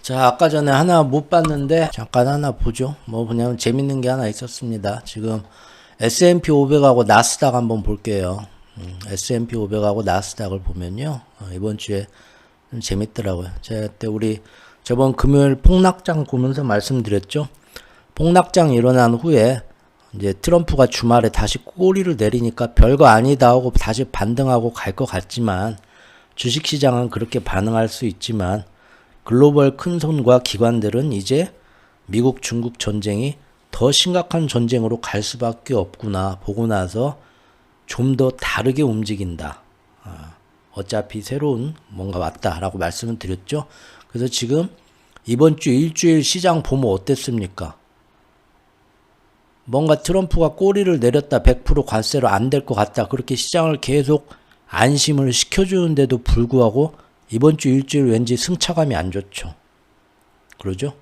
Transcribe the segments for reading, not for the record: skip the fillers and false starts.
자, 아까 전에 하나 못 봤는데 잠깐 하나 보죠. 뭐 그냥 재밌는 게 하나 있었습니다. 지금 S&P 500하고 나스닥 한번 볼게요. S&P 500하고 나스닥을 보면요. 이번 주에 좀 재밌더라고요. 제가 그때 우리 저번 금요일 폭락장 보면서 말씀드렸죠. 폭락장 일어난 후에 이제 트럼프가 주말에 다시 꼬리를 내리니까 별거 아니다 하고 다시 반등하고 갈 것 같지만 주식시장은 그렇게 반응할 수 있지만 글로벌 큰손과 기관들은 이제 미국 중국 전쟁이 더 심각한 전쟁으로 갈 수밖에 없구나 보고 나서 좀 더 다르게 움직인다. 어차피 새로운 뭔가 왔다라고 말씀을 드렸죠. 그래서 지금 이번 주 일주일 시장 보면 어땠습니까? 뭔가 트럼프가 꼬리를 내렸다 100% 관세로 안 될 것 같다. 그렇게 시장을 계속 안심을 시켜주는데도 불구하고 이번 주 일주일 왠지 승차감이 안 좋죠. 그러죠?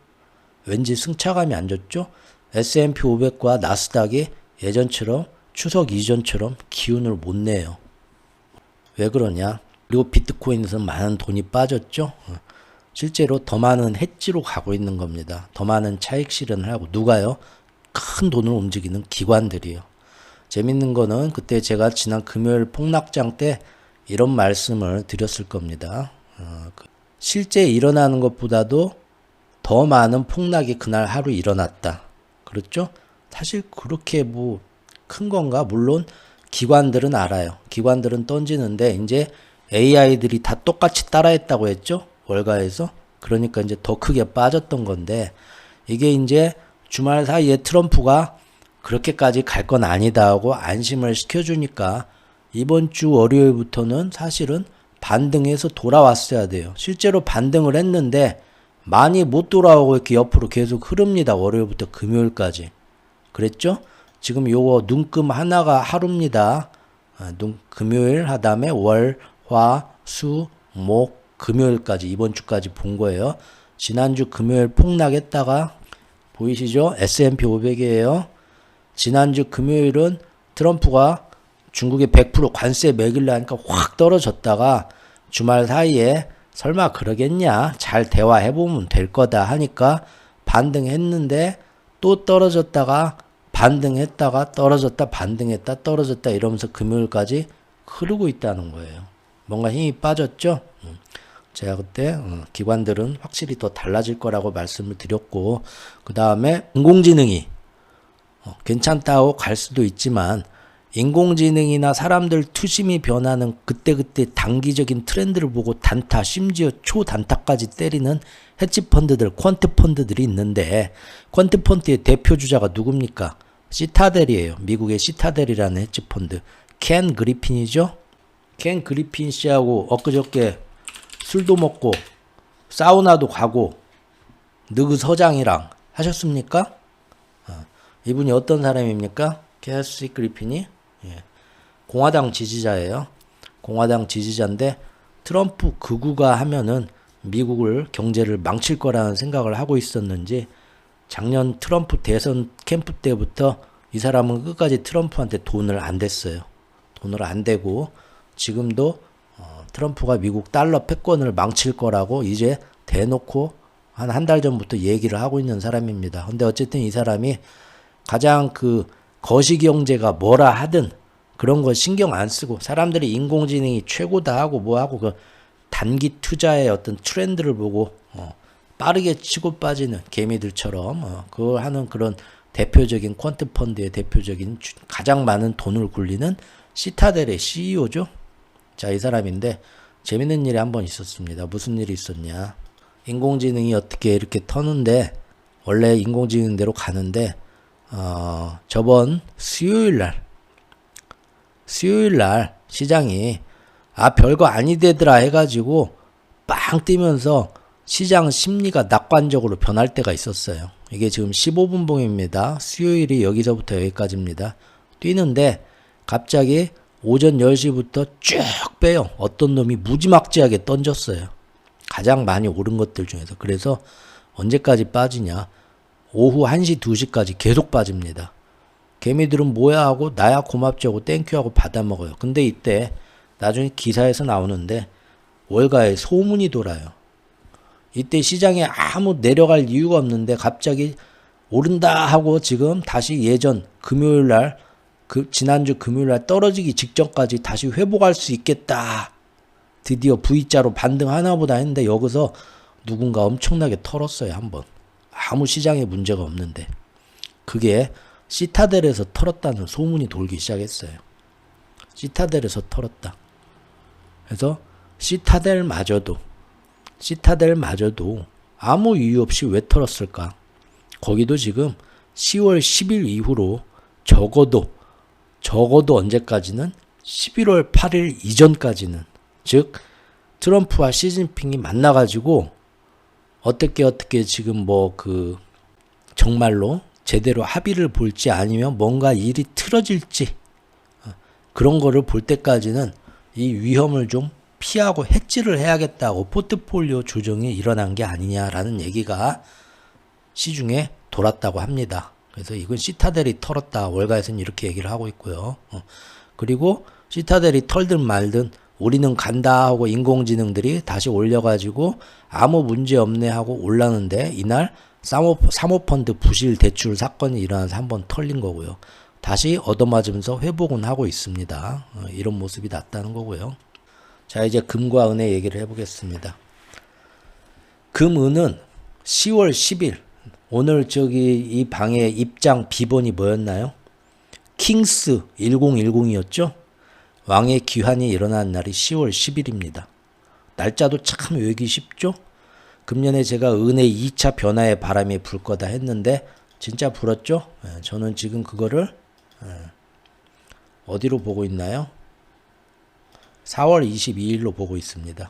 왠지 승차감이 안 좋죠? S&P 500과 나스닥이 예전처럼 추석 이전처럼 기운을 못 내요. 왜 그러냐? 그리고 비트코인에서 많은 돈이 빠졌죠? 실제로 더 많은 해지로 가고 있는 겁니다. 더 많은 차익 실현을 하고 누가요? 큰 돈을 움직이는 기관들이요. 재밌는 거는 그때 제가 지난 금요일 폭락장 때 이런 말씀을 드렸을 겁니다. 실제 일어나는 것보다도 더 많은 폭락이 그날 하루 일어났다. 그렇죠? 사실 그렇게 뭐 큰 건가? 물론 기관들은 알아요. 기관들은 던지는데 이제 AI들이 다 똑같이 따라했다고 했죠? 월가에서. 그러니까 이제 더 크게 빠졌던 건데 이게 이제 주말 사이에 트럼프가 그렇게까지 갈 건 아니다 하고 안심을 시켜주니까 이번 주 월요일부터는 사실은 반등해서 돌아왔어야 돼요. 실제로 반등을 했는데 많이 못 돌아오고 이렇게 옆으로 계속 흐릅니다. 월요일부터 금요일까지. 그랬죠? 지금 요거 눈금 하나가 하루입니다. 금요일 하다음에 월, 화, 수, 목, 금요일까지 이번 주까지 본 거예요. 지난주 금요일 폭락했다가 보이시죠? S&P 500이에요. 지난주 금요일은 트럼프가 중국에 100% 관세 매길라 하니까 확 떨어졌다가 주말 사이에 설마 그러겠냐? 잘 대화해보면 될 거다 하니까 반등했는데 또 떨어졌다가 반등했다가 떨어졌다 반등했다 떨어졌다 이러면서 금요일까지 흐르고 있다는 거예요. 뭔가 힘이 빠졌죠? 제가 그때 기관들은 확실히 더 달라질 거라고 말씀을 드렸고 그 다음에 인공지능이 괜찮다고 갈 수도 있지만 인공지능이나 사람들 투심이 변하는 그때그때 단기적인 트렌드를 보고 단타 심지어 초단타까지 때리는 헤지펀드들 퀀트펀드들이 있는데 퀀트펀드의 대표주자가 누굽니까? 시타델이에요. 미국의 시타델이라는 헤지펀드. 켄 그리핀이죠. 켄 그리핀 씨하고 엊그저께 술도 먹고 사우나도 가고 느그 서장이랑 하셨습니까? 이분이 어떤 사람입니까? 캐시 그리핀이 공화당 지지자예요. 공화당 지지자인데 트럼프 극우가 하면은 미국을 경제를 망칠 거라는 생각을 하고 있었는지 작년 트럼프 대선 캠프 때부터 이 사람은 끝까지 트럼프한테 돈을 안 댔어요. 돈을 안 대고 지금도 트럼프가 미국 달러 패권을 망칠 거라고 이제 대놓고 한 달 전부터 얘기를 하고 있는 사람입니다. 근데 어쨌든 이 사람이 가장 그 거시경제가 뭐라 하든 그런 거 신경 안 쓰고 사람들이 인공지능이 최고다 하고 뭐 하고 그 단기 투자의 어떤 트렌드를 보고 빠르게 치고 빠지는 개미들처럼 그걸 하는 그런 대표적인 퀀트펀드의 대표적인 가장 많은 돈을 굴리는 시타델의 CEO죠. 자, 이 사람인데 재밌는 일이 한 번 있었습니다. 무슨 일이 있었냐? 인공지능이 어떻게 이렇게 터는데 원래 인공지능대로 가는데 저번 수요일날 시장이 별거 아니되더라 해가지고 빵 뛰면서 시장 심리가 낙관적으로 변할 때가 있었어요. 이게 지금 15분 봉입니다. 수요일이 여기서부터 여기까지입니다. 뛰는데 갑자기 오전 10시부터 쭉 빼요. 어떤 놈이 무지막지하게 던졌어요. 가장 많이 오른 것들 중에서. 그래서 언제까지 빠지냐? 오후 1시, 2시까지 계속 빠집니다. 개미들은 뭐야 하고 나야 고맙지 하고 땡큐 하고 받아먹어요. 근데 이때 나중에 기사에서 나오는데 월가에 소문이 돌아요. 이때 시장에 아무 내려갈 이유가 없는데 갑자기 오른다 하고 지금 다시 예전 금요일날 지난주 금요일날 떨어지기 직전까지 다시 회복할 수 있겠다. 드디어 V자로 반등하나 보다 했는데 여기서 누군가 엄청나게 털었어요. 한번. 아무 시장에 문제가 없는데. 그게 시타델에서 털었다는 소문이 돌기 시작했어요. 시타델에서 털었다. 그래서 시타델마저도 아무 이유 없이 왜 털었을까? 거기도 지금 10월 10일 이후로 적어도 언제까지는 11월 8일 이전까지는, 즉 트럼프와 시진핑이 만나가지고 어떻게 지금 정말로 제대로 합의를 볼지 아니면 뭔가 일이 틀어질지 그런 거를 볼 때까지는 이 위험을 좀 피하고 해지를 해야겠다고 포트폴리오 조정이 일어난 게 아니냐라는 얘기가 시중에 돌았다고 합니다. 그래서 이건 시타델이 털었다. 월가에서는 이렇게 얘기를 하고 있고요. 그리고 시타델이 털든 말든 우리는 간다 하고 인공지능들이 다시 올려가지고 아무 문제 없네 하고 올라는데 이날 사모펀드 부실 대출 사건이 일어나서 한번 털린 거고요. 다시 얻어맞으면서 회복은 하고 있습니다. 이런 모습이 났다는 거고요. 자, 이제 금과 은의 얘기를 해보겠습니다. 금은은 10월 10일 오늘 이 방의 입장 비번이 뭐였나요? 킹스 1010이었죠? 왕의 귀환이 일어난 날이 10월 10일입니다. 날짜도 참 외우기 쉽죠? 금년에 제가 은의 2차 변화의 바람이 불 거다 했는데 진짜 불었죠? 저는 지금 그거를 어디로 보고 있나요? 4월 22일로 보고 있습니다.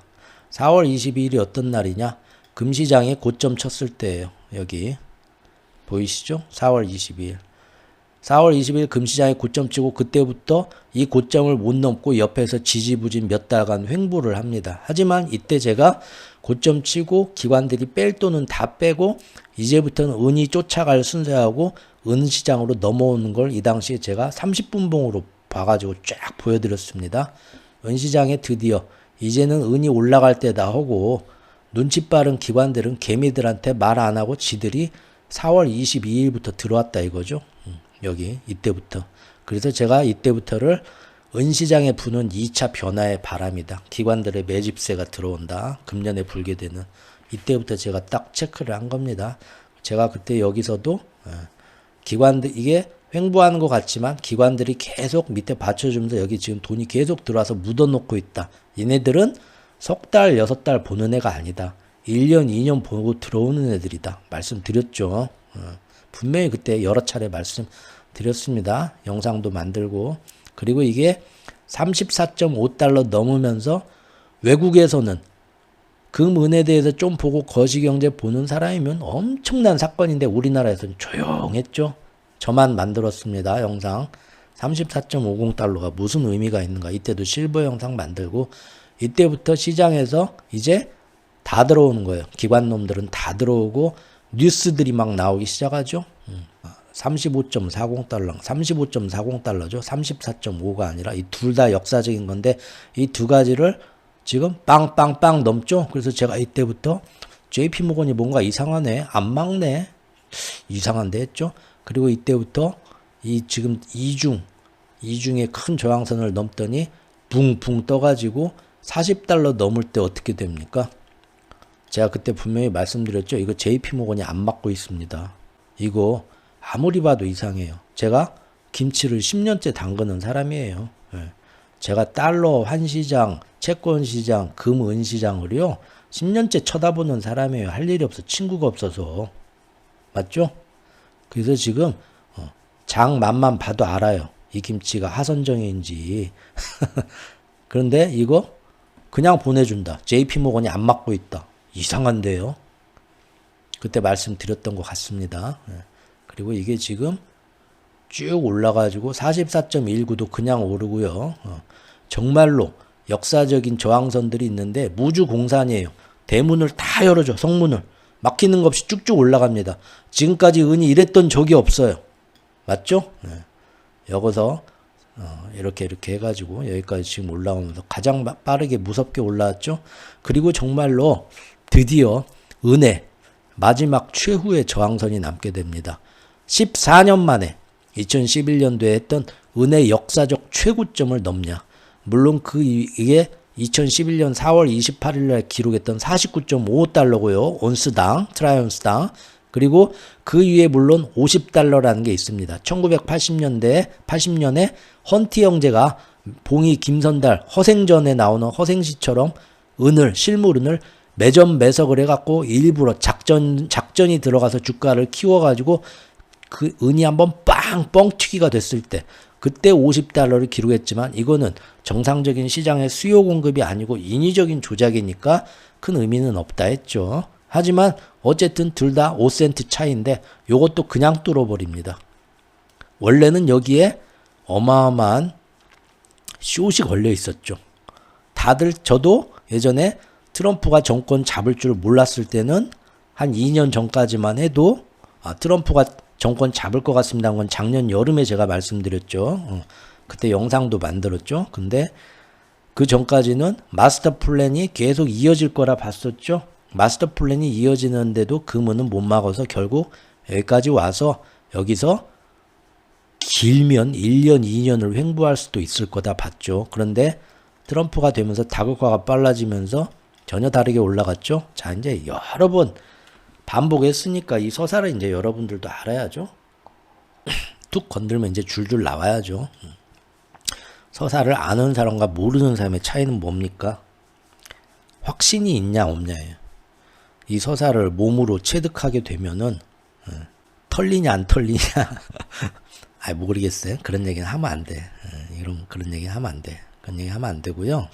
4월 22일이 어떤 날이냐? 금시장에 고점 쳤을 때예요. 여기 보이시죠? 4월 22일. 4월 20일 금시장에 고점 치고 그때부터 이 고점을 못 넘고 옆에서 지지부진 몇 달간 횡보를 합니다. 하지만 이때 제가 고점 치고 기관들이 뺄 돈은 다 빼고 이제부터는 은이 쫓아갈 순서하고 은시장으로 넘어오는 걸 이 당시에 제가 30분봉으로 봐가지고 쫙 보여드렸습니다. 은시장에 드디어 이제는 은이 올라갈 때다 하고 눈치 빠른 기관들은 개미들한테 말 안 하고 지들이 4월 22일부터 들어왔다 이거죠. 여기 이때부터. 그래서 제가 이때부터를 은시장에 부는 2차 변화의 바람이다. 기관들의 매집세가 들어온다. 금년에 불게 되는. 이때부터 제가 딱 체크를 한 겁니다. 제가 그때 여기서도 기관들 이게 횡보하는 것 같지만 기관들이 계속 밑에 받쳐주면서 여기 지금 돈이 계속 들어와서 묻어놓고 있다. 얘네들은 석 달, 6달 보는 애가 아니다. 1년, 2년 보고 들어오는 애들이다. 말씀드렸죠. 분명히 그때 여러 차례 말씀드렸습니다. 영상도 만들고. 그리고 이게 34.5달러 넘으면서 외국에서는 금은에 대해서 좀 보고 거시경제 보는 사람이면 엄청난 사건인데 우리나라에서는 조용했죠. 저만 만들었습니다. 영상. 34.50달러가 무슨 의미가 있는가. 이때도 실버 영상 만들고 이때부터 시장에서 이제 다 들어오는 거예요. 기관놈들은 다 들어오고 뉴스들이 막 나오기 시작하죠. 35.40달러, 35.40달러죠. 34.5가 아니라 이 둘 다 역사적인 건데 이 두 가지를 지금 빵빵빵 넘죠. 그래서 제가 이때부터 JP모건이 뭔가 이상하네, 안 막네, 이상한데 했죠. 그리고 이때부터 이 지금 이중의 큰 저항선을 넘더니 붕붕 떠가지고 40달러 넘을 때 어떻게 됩니까? 제가 그때 분명히 말씀드렸죠. 이거 JP모건이 안 막고 있습니다. 이거 아무리 봐도 이상해요. 제가 김치를 10년째 담그는 사람이에요. 제가 달러 환시장, 채권시장, 금은시장을요 10년째 쳐다보는 사람이에요. 할 일이 없어. 친구가 없어서. 맞죠? 그래서 지금 장맛만 봐도 알아요. 이 김치가 하선정인지. 그런데 이거 그냥 보내준다. JP모건이 안 막고 있다. 이상한데요. 그때 말씀드렸던 것 같습니다. 그리고 이게 지금 쭉 올라가지고 44.19도 그냥 오르고요. 정말로 역사적인 저항선들이 있는데 무주공산이에요. 대문을 다 열어줘. 성문을. 막히는 거 없이 쭉쭉 올라갑니다. 지금까지 은이 이랬던 적이 없어요. 맞죠? 여기서 이렇게 해가지고 여기까지 지금 올라오면서 가장 빠르게 무섭게 올라왔죠. 그리고 정말로 드디어 은혜 마지막 최후의 저항선이 남게 됩니다. 14년 만에 2011년도에 했던 은혜 역사적 최고점을 넘냐. 물론 이게 2011년 4월 28일 날 기록했던 49.55달러고요. 온스당, 트라이언스당. 그리고 그 위에 물론 50달러라는 게 있습니다. 80년에 헌티 형제가 봉이 김선달 허생전에 나오는 허생시처럼 실물은을 매점 매석을 해갖고 일부러 작전이 들어가서 주가를 키워가지고 그 은이 한번 빵 뻥튀기가 됐을 때 그때 50달러를 기록했지만 이거는 정상적인 시장의 수요 공급이 아니고 인위적인 조작이니까 큰 의미는 없다 했죠. 하지만 어쨌든 둘 다 5센트 차이인데 요것도 그냥 뚫어버립니다. 원래는 여기에 어마어마한 숏이 걸려 있었죠. 다들 저도 예전에 트럼프가 정권 잡을 줄 몰랐을 때는 한 2년 전까지만 해도 트럼프가 정권 잡을 것 같습니다. 건 작년 여름에 제가 말씀드렸죠. 그때 영상도 만들었죠. 근데 그 전까지는 마스터 플랜이 계속 이어질 거라 봤었죠. 마스터 플랜이 이어지는데도 그 문은 못 막아서 결국 여기까지 와서 여기서 길면 1년, 2년을 횡보할 수도 있을 거다 봤죠. 그런데 트럼프가 되면서 다극화가 빨라지면서 전혀 다르게 올라갔죠. 자, 이제 여러 번 반복했으니까 이 서사를 이제 여러분들도 알아야죠. 툭 건들면 이제 줄줄 나와야죠. 서사를 아는 사람과 모르는 사람의 차이는 뭡니까? 확신이 있냐 없냐예요. 이 서사를 몸으로 체득하게 되면은 털리냐 안 털리냐 모르겠어요. 그런 얘기는 하면 안 돼. 그런 얘기 하면 안 돼. 그런 얘기 하면 안 되고요.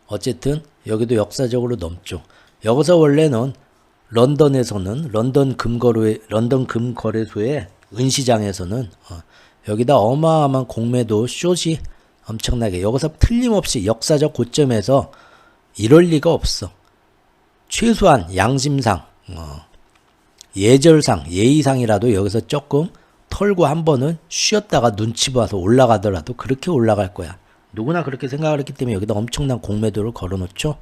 어쨌든 여기도 역사적으로 넘죠. 여기서 원래는 런던 금거래소의 은시장에서는 여기다 어마어마한 공매도 숏이 엄청나게 여기서 틀림없이 역사적 고점에서 이럴 리가 없어. 최소한 양심상 예절상 예의상이라도 여기서 조금 털고 한 번은 쉬었다가 눈치 봐서 올라가더라도 그렇게 올라갈 거야. 누구나 그렇게 생각을 했기 때문에 여기다 엄청난 공매도를 걸어놓죠.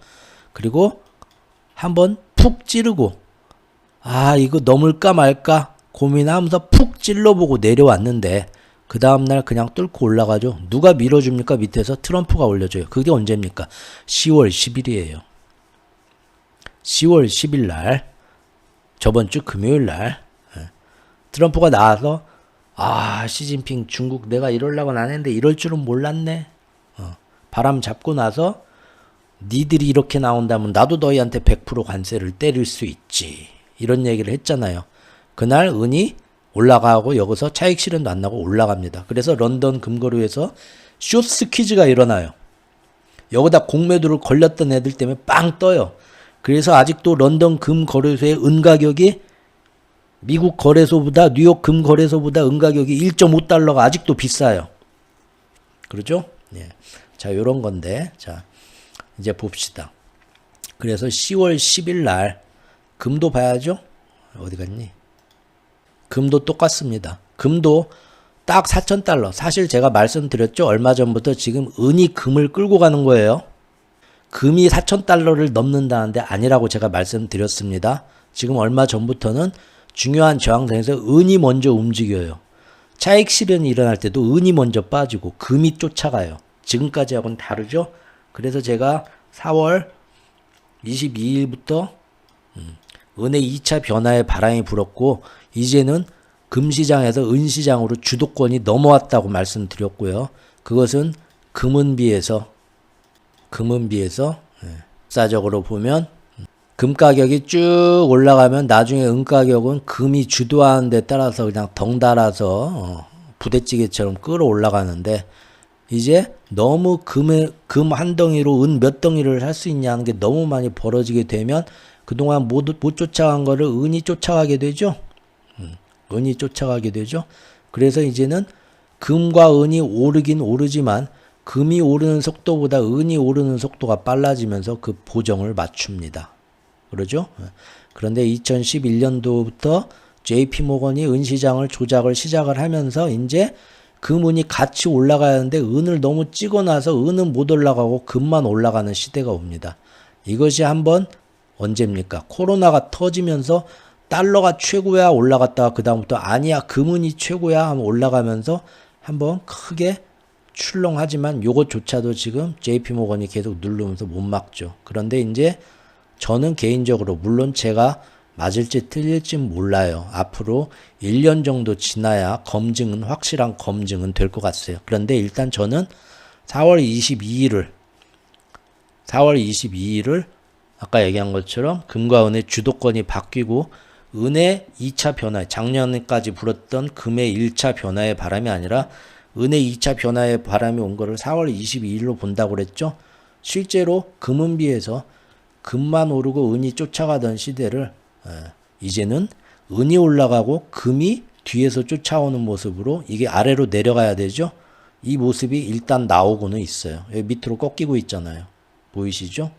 그리고 한번 푹 찌르고 이거 넘을까 말까 고민하면서 푹 찔러보고 내려왔는데 그 다음날 그냥 뚫고 올라가죠. 누가 밀어줍니까? 밑에서 트럼프가 올려줘요. 그게 언제입니까? 10월 10일이에요. 10월 10일 날 저번 주 금요일 날 트럼프가 나와서 시진핑 중국 내가 이러려고는 안 했는데 이럴 줄은 몰랐네. 바람 잡고 나서 니들이 이렇게 나온다면 나도 너희한테 100% 관세를 때릴 수 있지. 이런 얘기를 했잖아요. 그날 은이 올라가고 여기서 차익 실현도 안 나고 올라갑니다. 그래서 런던 금거래소에서 숏 스퀴즈가 일어나요. 여기다 공매도를 걸렸던 애들 때문에 빵 떠요. 그래서 아직도 런던 금거래소의 은 가격이 미국 거래소보다 뉴욕 금거래소보다 은 가격이 1.5달러가 아직도 비싸요. 그렇죠? 예. 자, 요런 건데 자 이제 봅시다. 그래서 10월 10일 날 금도 봐야죠. 어디 갔니? 금도 똑같습니다. 금도 딱 4,000달러. 사실 제가 말씀드렸죠. 얼마 전부터 지금 은이 금을 끌고 가는 거예요. 금이 4,000달러를 넘는다는데 아니라고 제가 말씀드렸습니다. 지금 얼마 전부터는 중요한 저항선에서 은이 먼저 움직여요. 차익 실현이 일어날 때도 은이 먼저 빠지고 금이 쫓아가요. 지금까지하고는 다르죠. 그래서 제가 4월 22일부터 은의 2차 변화의 바람이 불었고 이제는 금시장에서 은시장으로 주도권이 넘어왔다고 말씀드렸고요. 그것은 금은 비해서 역사적으로 보면 금 가격이 쭉 올라가면 나중에 은 가격은 금이 주도하는 데 따라서 그냥 덩달아서 부대찌개처럼 끌어올라가는데 이제 너무 금 한 덩이로 은 몇 덩이를 할 수 있냐는 게 너무 많이 벌어지게 되면 그동안 못 쫓아간 거를 은이 쫓아가게 되죠. 은이 쫓아가게 되죠. 그래서 이제는 금과 은이 오르긴 오르지만 금이 오르는 속도보다 은이 오르는 속도가 빨라지면서 그 보정을 맞춥니다. 그러죠? 그런데 2011년도부터 JP모건이 은시장을 조작을 시작을 하면서 이제 금은이 같이 올라가야 하는데 은을 너무 찍어놔서 은은 못 올라가고 금만 올라가는 시대가 옵니다. 이것이 한번 언제입니까? 코로나가 터지면서 달러가 최고야 올라갔다가 그 다음부터 아니야 금은이 최고야 하면 올라가면서 한번 크게 출렁하지만 요것조차도 지금 JP모건이 계속 누르면서 못 막죠. 그런데 이제 저는 개인적으로 물론 제가 맞을지 틀릴지 몰라요. 앞으로 1년 정도 지나야 검증은 확실한 검증은 될 것 같아요. 그런데 일단 저는 4월 22일을 아까 얘기한 것처럼 금과 은의 주도권이 바뀌고 은의 2차 변화, 작년까지 불었던 금의 1차 변화의 바람이 아니라 은의 2차 변화의 바람이 온 거를 4월 22일로 본다고 그랬죠. 실제로 금은 비해서 금만 오르고 은이 쫓아가던 시대를 이제는 은이 올라가고 금이 뒤에서 쫓아오는 모습으로 이게 아래로 내려가야 되죠. 이 모습이 일단 나오고는 있어요. 여기 밑으로 꺾이고 있잖아요. 보이시죠?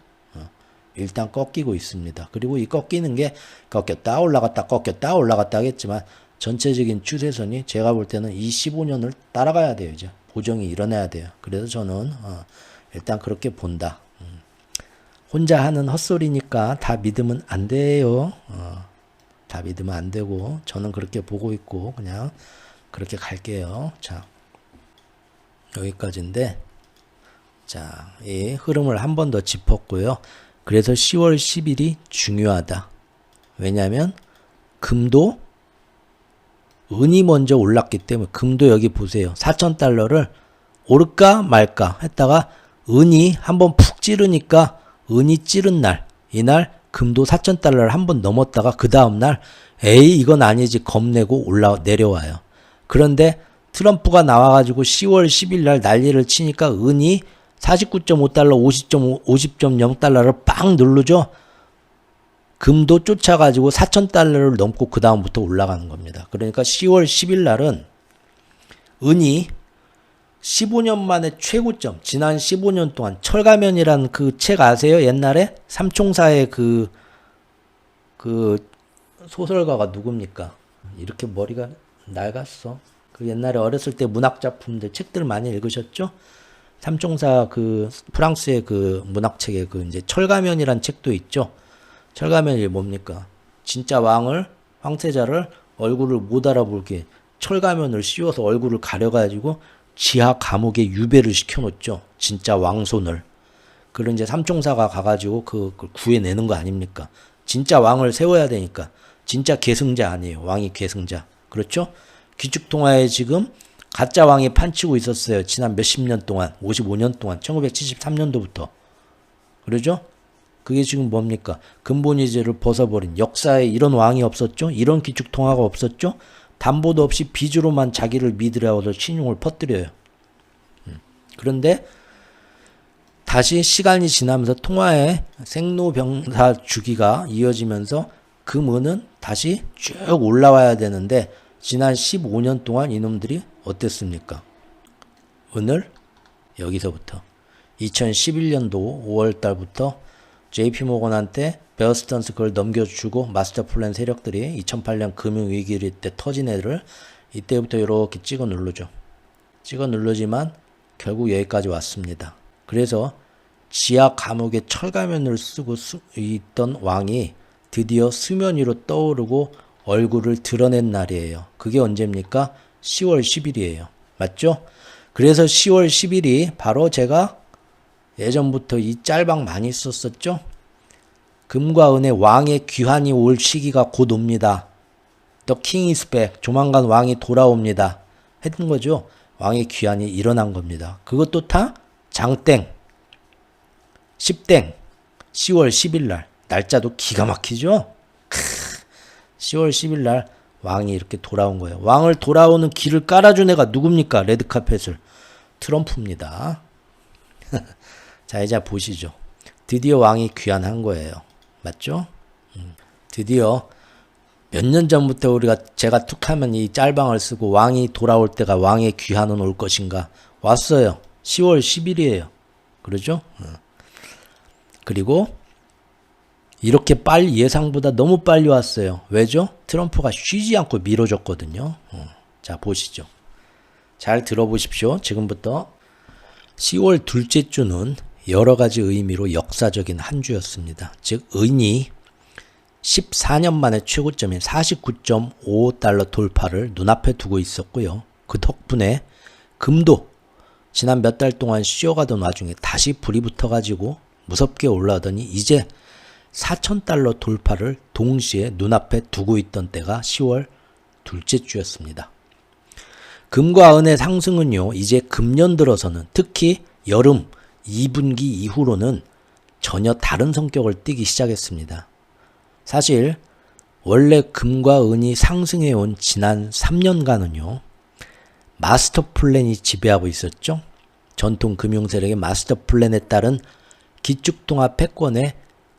일단 꺾이고 있습니다. 그리고 이 꺾이는 게 꺾였다 올라갔다 꺾였다 올라갔다 하겠지만 전체적인 추세선이 제가 볼 때는 이 15년을 따라가야 돼요. 이제 보정이 일어나야 돼요. 그래서 저는 일단 그렇게 본다. 혼자 하는 헛소리니까 다 믿으면 안 돼요. 다 믿으면 안 되고 저는 그렇게 보고 있고 그냥 그렇게 갈게요. 자, 여기까지인데 자, 이 흐름을 한 번 더 짚었고요. 그래서 10월 10일이 중요하다. 왜냐하면 금도 은이 먼저 올랐기 때문에 금도 여기 보세요. 4,000달러를 오를까 말까 했다가 은이 한번 푹 찌르니까 은이 찌른 날, 이날 금도 4,000달러를 한번 넘었다가 그 다음날 에이 이건 아니지 겁내고 내려와요. 그런데 트럼프가 나와가지고 10월 10일 날 난리를 치니까 은이 49.5달러, 50.0달러를 빵 누르죠. 금도 쫓아가지고 4,000달러를 넘고 그 다음부터 올라가는 겁니다. 그러니까 10월 10일 날은 은이 15년 만에 최고점, 지난 15년 동안 철가면이라는 그 책 아세요? 옛날에 삼총사의 그 소설가가 누굽니까? 이렇게 머리가 낡았어. 그 옛날에 어렸을 때 문학작품들 책들 많이 읽으셨죠? 삼총사 그 프랑스의 그 문학책에 그 이제 철가면이란 책도 있죠. 철가면이 뭡니까? 진짜 황태자를 얼굴을 못 알아보게 철가면을 씌워서 얼굴을 가려가지고 지하 감옥에 유배를 시켜놓죠. 진짜 왕손을. 그런 이제 삼총사가 가가지고 그걸 구해내는 거 아닙니까? 진짜 왕을 세워야 되니까. 진짜 계승자 아니에요. 왕이 계승자. 그렇죠? 귀축통화에 지금 가짜 왕이 판치고 있었어요. 지난 몇십 년 동안, 55년 동안, 1973년도부터. 그러죠? 그게 지금 뭡니까? 근본이제를 벗어버린 역사에 이런 왕이 없었죠? 이런 귀축통화가 없었죠? 담보도 없이 빚으로만 자기를 믿으려고 신용을 퍼뜨려요. 그런데 다시 시간이 지나면서 통화의 생로병사 주기가 이어지면서 금은은 다시 쭉 올라와야 되는데 지난 15년 동안 이놈들이 어땠습니까? 은을 여기서부터 2011년도 5월달부터 JP모건한테 베어스턴스 그걸 넘겨주고 마스터 플랜 세력들이 2008년 금융위기 때 터진 애를 이때부터 이렇게 찍어 누르죠. 찍어 누르지만 결국 여기까지 왔습니다. 그래서 지하 감옥에 철가면을 쓰고 있던 왕이 드디어 수면 위로 떠오르고 얼굴을 드러낸 날이에요. 그게 언제입니까? 10월 10일이에요. 맞죠? 그래서 10월 10일이 바로 제가 예전부터 이 짤방 많이 썼었죠? 금과 은의 왕의 귀환이 올 시기가 곧 옵니다. The king is back. 조만간 왕이 돌아옵니다. 했던 거죠. 왕의 귀환이 일어난 겁니다. 그것도 다 장땡, 10땡, 10월 10일 날. 날짜도 기가 막히죠? 10월 10일 날 왕이 이렇게 돌아온 거예요. 왕을 돌아오는 길을 깔아준 애가 누굽니까? 레드카펫을. 트럼프입니다. 자, 이제 보시죠. 드디어 왕이 귀환한 거예요. 맞죠? 드디어 몇 년 전부터 제가 툭하면 이 짤방을 쓰고 왕이 돌아올 때가 왕의 귀환은 올 것인가. 왔어요. 10월 10일이에요. 그러죠? 그리고 이렇게 빨리 예상보다 너무 빨리 왔어요. 왜죠? 트럼프가 쉬지 않고 밀어줬거든요. 자, 보시죠. 잘 들어보십시오. 지금부터 10월 둘째 주는 여러 가지 의미로 역사적인 한 주였습니다. 즉 은이 14년 만에 최고점인 49.55달러 돌파를 눈앞에 두고 있었고요. 그 덕분에 금도 지난 몇 달 동안 쉬어가던 와중에 다시 불이 붙어가지고 무섭게 올라오더니 이제 4,000달러 돌파를 동시에 눈앞에 두고 있던 때가 10월 둘째 주였습니다. 금과 은의 상승은요, 이제 금년 들어서는 특히 여름 2분기 이후로는 전혀 다른 성격을 띠기 시작했습니다. 사실 원래 금과 은이 상승해온 지난 3년간은요. 마스터 플랜이 지배하고 있었죠. 전통 금융세력의 마스터 플랜에 따른 기축통화 패권의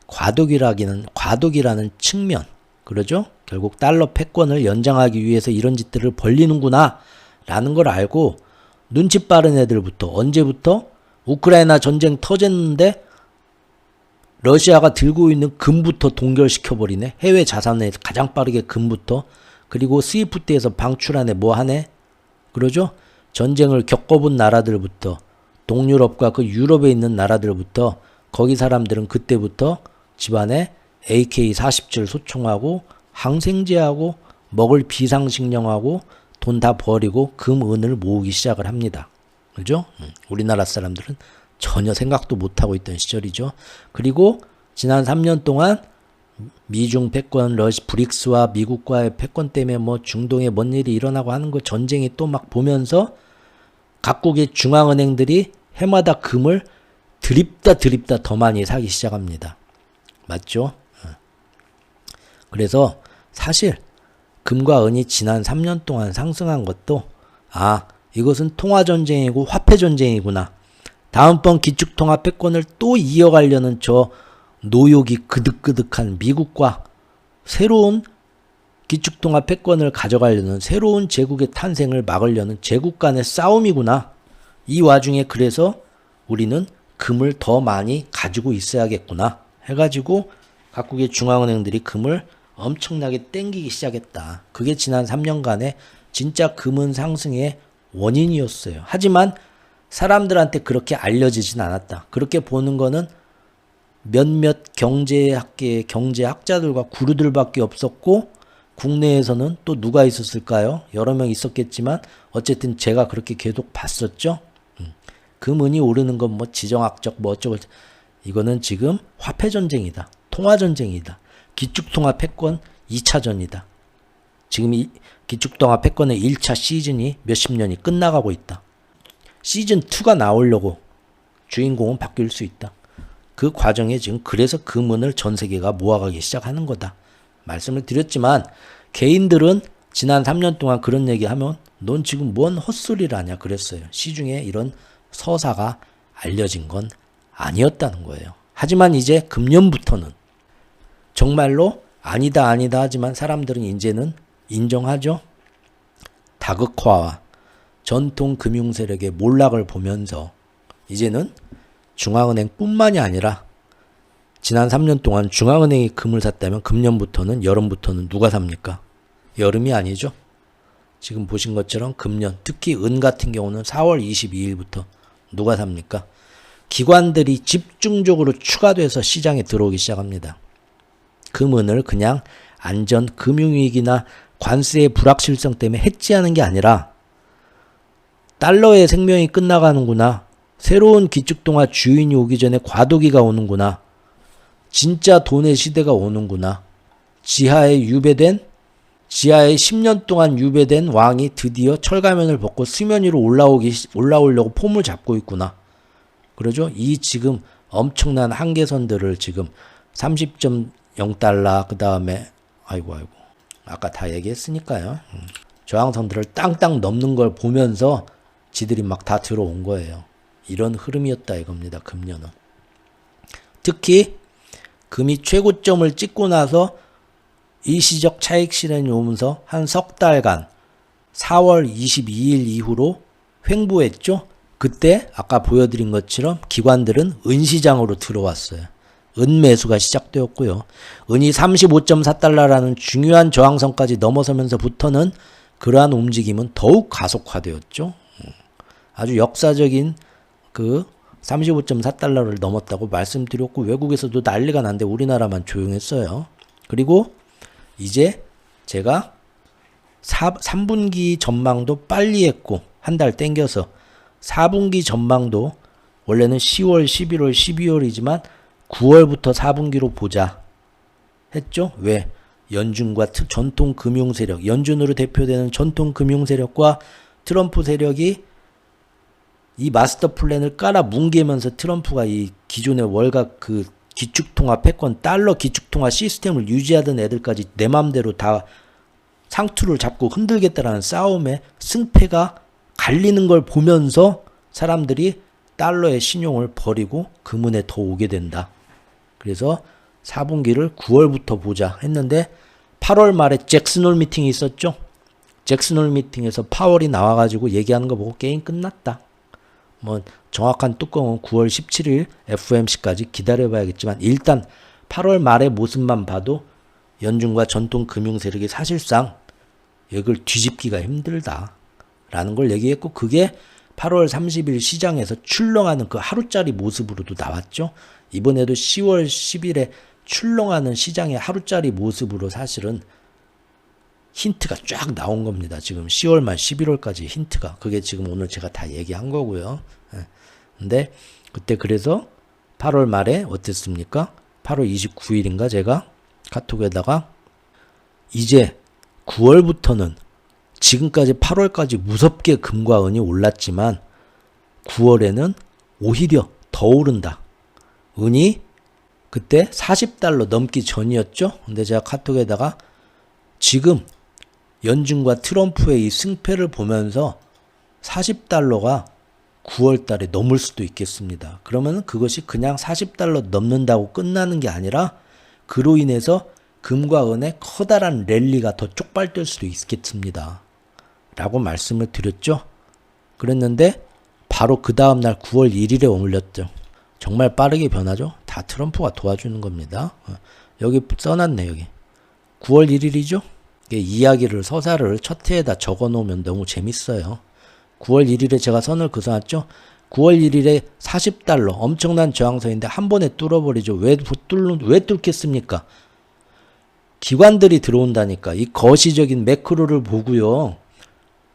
과도기라는 측면, 그러죠? 결국 달러 패권을 연장하기 위해서 이런 짓들을 벌리는구나 라는 걸 알고 눈치 빠른 애들부터 언제부터 우크라이나 전쟁 터졌는데 러시아가 들고 있는 금부터 동결시켜버리네. 해외 자산에 가장 빠르게 금부터. 그리고 스위프트에서 방출하네. 뭐 하네. 그러죠? 전쟁을 겪어본 나라들부터 동유럽과 그 유럽에 있는 나라들부터 거기 사람들은 그때부터 집안에 AK-47 소총하고 항생제하고 먹을 비상식량하고 돈 다 버리고 금, 은을 모으기 시작을 합니다. 그죠? 우리나라 사람들은 전혀 생각도 못하고 있던 시절이죠. 그리고 지난 3년 동안 미중 패권, 브릭스와 미국과의 패권 때문에 뭐 중동에 뭔 일이 일어나고 하는 거 전쟁이 또 막 보면서 각국의 중앙은행들이 해마다 금을 드립다 더 많이 사기 시작합니다. 맞죠? 그래서 사실 금과 은이 지난 3년 동안 상승한 것도 이것은 통화전쟁이고 화폐전쟁이구나. 다음번 기축통화 패권을 또 이어가려는 저 노욕이 그득그득한 미국과 새로운 기축통화 패권을 가져가려는 새로운 제국의 탄생을 막으려는 제국 간의 싸움이구나. 이 와중에 그래서 우리는 금을 더 많이 가지고 있어야겠구나 해가지고 각국의 중앙은행들이 금을 엄청나게 땡기기 시작했다. 그게 지난 3년간의 진짜 금은 상승의 원인이었어요. 하지만 사람들한테 그렇게 알려지진 않았다. 그렇게 보는 거는 몇몇 경제학계의 경제학자들과 구루들밖에 없었고 국내에서는 또 누가 있었을까요? 여러 명 있었겠지만 어쨌든 제가 그렇게 계속 봤었죠. 금은이 오르는 건 뭐 지정학적 뭐 어쩌고 이거는 지금 화폐전쟁이다. 통화전쟁이다. 기축통화 패권 2차전이다. 지금 이 기축통화 패권의 1차 시즌이 몇십 년이 끝나가고 있다. 시즌2가 나오려고 주인공은 바뀔 수 있다. 그 과정에 지금 그래서 금은을 전 세계가 모아가기 시작하는 거다. 말씀을 드렸지만 개인들은 지난 3년 동안 그런 얘기하면 넌 지금 뭔 헛소리를 하냐 그랬어요. 시중에 이런 서사가 알려진 건 아니었다는 거예요. 하지만 이제 금년부터는 정말로 아니다 하지만 사람들은 이제는 인정하죠. 다극화와 전통 금융세력의 몰락을 보면서 이제는 중앙은행뿐만이 아니라 지난 3년 동안 중앙은행이 금을 샀다면 금년부터는 여름부터는 누가 삽니까? 여름이 아니죠. 지금 보신 것처럼 금년 특히 은 같은 경우는 4월 22일부터 누가 삽니까? 기관들이 집중적으로 추가돼서 시장에 들어오기 시작합니다. 금은을 그냥 안전 금융위기나 관세의 불확실성 때문에 해지하는 게 아니라 달러의 생명이 끝나가는구나. 새로운 기축통화 주인이 오기 전에 과도기가 오는구나. 진짜 돈의 시대가 오는구나. 지하에 10년 동안 유배된 왕이 드디어 철가면을 벗고 수면 위로 올라오려고 폼을 잡고 있구나. 그러죠? 이 지금 엄청난 한계선들을 지금 30.0달러 그 다음에 아이고 아까 다 얘기했으니까요. 저항선들을 땅땅 넘는 걸 보면서 지들이 막 다 들어온 거예요. 이런 흐름이었다 이겁니다. 금년은. 특히 금이 최고점을 찍고 나서 일시적 차익 실현이 오면서 한 석 달간 4월 22일 이후로 횡보했죠. 그때 아까 보여드린 것처럼 기관들은 은시장으로 들어왔어요. 은 매수가 시작되었고요. 은이 35.4달러라는 중요한 저항선까지 넘어서면서부터는 그러한 움직임은 더욱 가속화되었죠. 아주 역사적인 그 35.4달러를 넘었다고 말씀드렸고 외국에서도 난리가 난데 우리나라만 조용했어요. 그리고 이제 제가 3분기 전망도 빨리 했고 한 달 땡겨서 4분기 전망도 원래는 10월, 11월, 12월이지만 9월부터 4분기로 보자 했죠. 왜? 연준과 전통 금융 세력, 연준으로 대표되는 전통 금융 세력과 트럼프 세력이 이 마스터 플랜을 깔아 뭉개면서 트럼프가 이 기존의 월가 그 기축통화 패권 달러 기축통화 시스템을 유지하던 애들까지 내 맘대로 다 상투를 잡고 흔들겠다라는 싸움에 승패가 갈리는 걸 보면서 사람들이 달러의 신용을 버리고 금은에 더 오게 된다. 그래서 4분기를 9월부터 보자 했는데 8월 말에 잭슨홀 미팅이 있었죠. 잭슨홀 미팅에서 파월이 나와가지고 얘기하는 거 보고 게임 끝났다. 뭐 정확한 뚜껑은 9월 17일 FOMC까지 기다려봐야겠지만 일단 8월 말의 모습만 봐도 연준과 전통 금융 세력이 사실상 이걸 뒤집기가 힘들다 라는 걸 얘기했고 그게 8월 30일 시장에서 출렁하는 그 하루짜리 모습으로도 나왔죠. 이번에도 10월 10일에 출렁하는 시장의 하루짜리 모습으로 사실은 힌트가 쫙 나온 겁니다. 지금 10월 말 11월까지 힌트가. 그게 지금 오늘 제가 다 얘기한 거고요. 근데 그때 그래서 8월 말에 어땠습니까? 8월 29일인가 제가 카톡에다가 이제 9월부터는 지금까지 8월까지 무섭게 금과 은이 올랐지만 9월에는 오히려 더 오른다. 은이 그때 40달러 넘기 전이었죠. 근데 제가 카톡에다가 지금 연준과 트럼프의 이 승패를 보면서 40달러가 9월 달에 넘을 수도 있겠습니다. 그러면 그것이 그냥 40달러 넘는다고 끝나는 게 아니라 그로 인해서 금과 은의 커다란 랠리가 더 쪽발될 수도 있겠습니다. 라고 말씀을 드렸죠. 그랬는데 바로 그 다음날 9월 1일에 올렸죠. 정말 빠르게 변하죠. 다 트럼프가 도와주는 겁니다. 여기 써놨네. 여기 9월 1일이죠. 이야기를 서사를 첫 회에다 적어놓으면 너무 재밌어요. 9월 1일에 제가 선을 그어놨죠. 9월 1일에 40달러 엄청난 저항선인데 한 번에 뚫어버리죠. 왜 뚫겠습니까? 기관들이 들어온다니까. 이 거시적인 매크로를 보고요.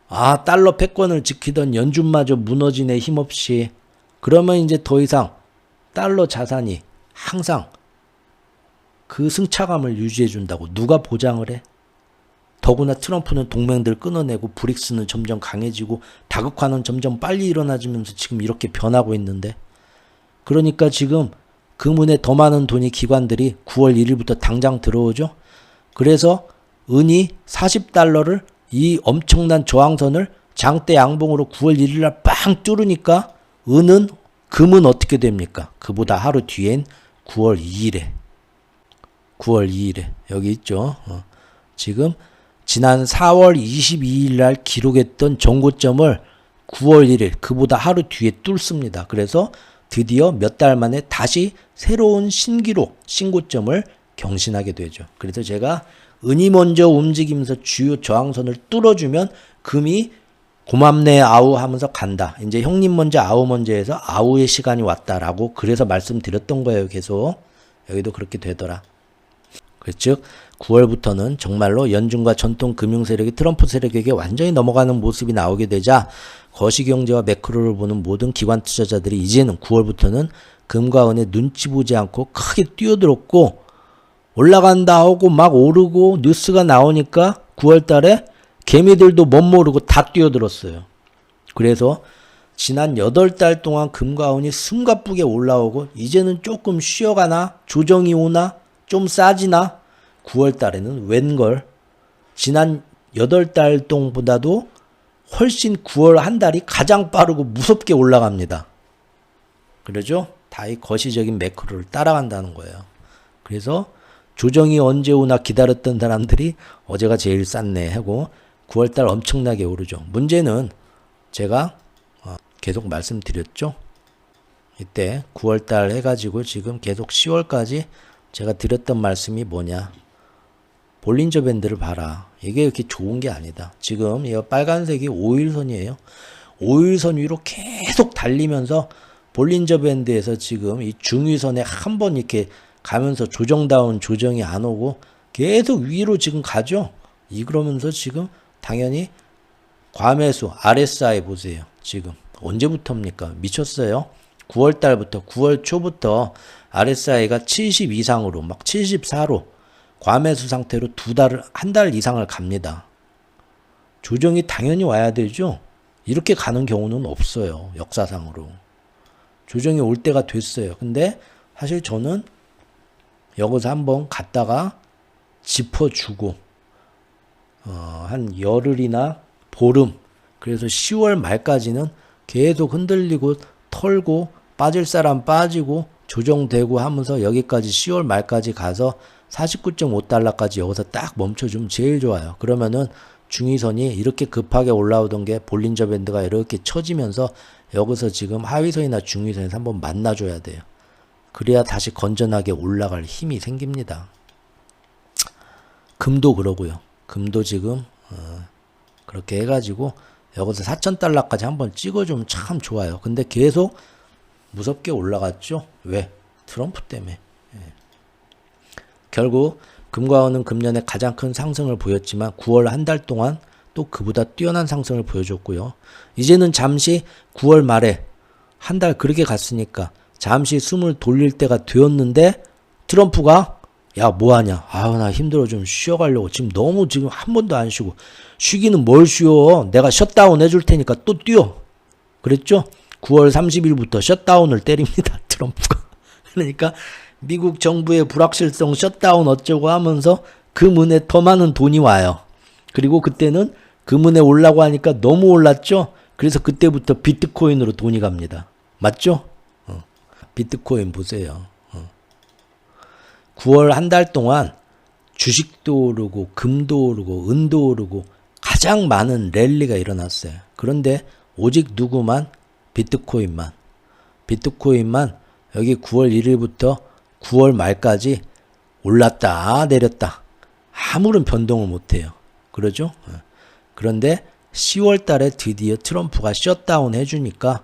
아, 달러 패권을 지키던 연준마저 무너지네 힘없이. 그러면 이제 더 이상 달러 자산이 항상 그 승차감을 유지해준다고 누가 보장을 해? 더구나 트럼프는 동맹들 끊어내고 브릭스는 점점 강해지고 다극화는 점점 빨리 일어나지면서 지금 이렇게 변하고 있는데 그러니까 지금 금은에 더 많은 돈이 기관들이 9월 1일부터 당장 들어오죠. 그래서 은이 40달러를 이 엄청난 저항선을 장대 양봉으로 9월 1일날 빵 뚫으니까 금은 어떻게 됩니까? 그보다 하루 뒤엔 9월 2일에 여기 있죠. 지금 지난 4월 22일 날 기록했던 정고점을 9월 1일 그보다 하루 뒤에 뚫습니다. 그래서 드디어 몇 달 만에 다시 새로운 신기록, 신고점을 경신하게 되죠. 그래서 제가 은이 먼저 움직이면서 주요 저항선을 뚫어주면 금이 고맙네 아우 하면서 간다. 이제 형님 먼저 아우 먼저 해서 아우의 시간이 왔다라고 그래서 말씀드렸던 거예요. 계속 여기도 그렇게 되더라. 즉 9월부터는 정말로 연준과 전통 금융 세력이 트럼프 세력에게 완전히 넘어가는 모습이 나오게 되자 거시경제와 매크로를 보는 모든 기관 투자자들이 이제는 9월부터는 금과 은에 눈치 보지 않고 크게 뛰어들었고 올라간다 하고 막 오르고 뉴스가 나오니까 9월 달에 개미들도 못 모르고 다 뛰어들었어요. 그래서 지난 8달 동안 금과 은이 숨가쁘게 올라오고 이제는 조금 쉬어가나 조정이 오나 좀 싸지나 9월 달에는 웬걸 지난 8달 동보다도 훨씬 9월 한 달이 가장 빠르고 무섭게 올라갑니다. 그러죠? 다 이 거시적인 매크로를 따라간다는 거예요. 그래서 조정이 언제 오나 기다렸던 사람들이 어제가 제일 쌌네 하고 9월달 엄청나게 오르죠. 문제는 제가 계속 말씀드렸죠. 이때 9월달 해가지고 지금 계속 10월까지 제가 드렸던 말씀이 뭐냐. 볼린저 밴드를 봐라. 이게 이렇게 좋은 게 아니다. 지금 이 빨간색이 5일선이에요. 5일선 위로 계속 달리면서 볼린저 밴드에서 지금 이 중위선에 한 번 이렇게 가면서 조정다운 조정이 안 오고 계속 위로 지금 가죠. 그러면서 지금 당연히 과매수 RSI 보세요. 지금 언제부터입니까? 미쳤어요. 9월 달부터 9월 초부터 RSI가 70 이상으로 막 74로 과매수 상태로 한 달 이상을 갑니다. 조정이 당연히 와야 되죠. 이렇게 가는 경우는 없어요. 역사상으로. 조정이 올 때가 됐어요. 근데 사실 저는 여기서 한번 갔다가 짚어주고 한 열흘이나 보름, 그래서 10월 말까지는 계속 흔들리고 털고 빠질 사람 빠지고 조정되고 하면서 여기까지 10월 말까지 가서 49.5달러까지 여기서 딱 멈춰주면 제일 좋아요. 그러면은 중위선이 이렇게 급하게 올라오던 게 볼린저 밴드가 이렇게 쳐지면서 여기서 지금 하위선이나 중위선에서 한번 만나줘야 돼요. 그래야 다시 건전하게 올라갈 힘이 생깁니다. 금도 그러고요. 금도 지금 그렇게 해가지고 여기서 4,000달러까지 한번 찍어주면 참 좋아요. 근데 계속 무섭게 올라갔죠. 왜? 트럼프 때문에. 결국 금과 은은 금년에 가장 큰 상승을 보였지만 9월 한 달 동안 또 그보다 뛰어난 상승을 보여줬고요. 이제는 잠시 9월 말에 한 달 그렇게 갔으니까 잠시 숨을 돌릴 때가 되었는데 트럼프가 야 뭐하냐, 나 힘들어 좀 쉬어가려고. 지금 한 번도 안 쉬고. 쉬기는 뭘 쉬어, 내가 셧다운 해줄 테니까 또 뛰어 그랬죠. 9월 30일부터 셧다운을 때립니다, 트럼프가. 그러니까 미국 정부의 불확실성 셧다운 어쩌고 하면서 금은에 더 많은 돈이 와요. 그리고 그때는 금은에 올라고 하니까 너무 올랐죠. 그래서 그때부터 비트코인으로 돈이 갑니다. 맞죠? 비트코인 보세요. 9월 한 달 동안 주식도 오르고 금도 오르고 은도 오르고 가장 많은 랠리가 일어났어요. 그런데 오직 누구만? 비트코인만 여기 9월 1일부터 9월 말까지 올랐다 내렸다 아무런 변동을 못해요. 그러죠? 그런데 10월 달에 드디어 트럼프가 셧다운 해주니까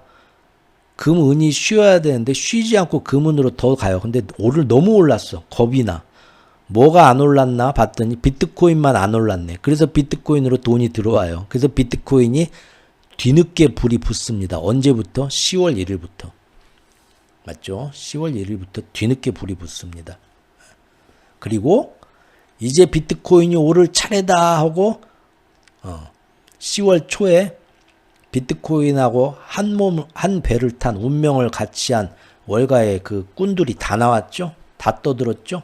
금은이 쉬어야 되는데 쉬지 않고 금은으로 더 가요. 근데 오늘 너무 올랐어. 겁이 나. 뭐가 안 올랐나 봤더니 비트코인만 안 올랐네. 그래서 비트코인으로 돈이 들어와요. 그래서 비트코인이 뒤늦게 불이 붙습니다. 언제부터? 10월 1일부터. 맞죠? 10월 1일부터 뒤늦게 불이 붙습니다. 그리고 이제 비트코인이 오를 차례다 하고 10월 초에 비트코인하고 한 배를 탄 운명을 같이 한 월가의 그 꾼들이 다 나왔죠? 다 떠들었죠?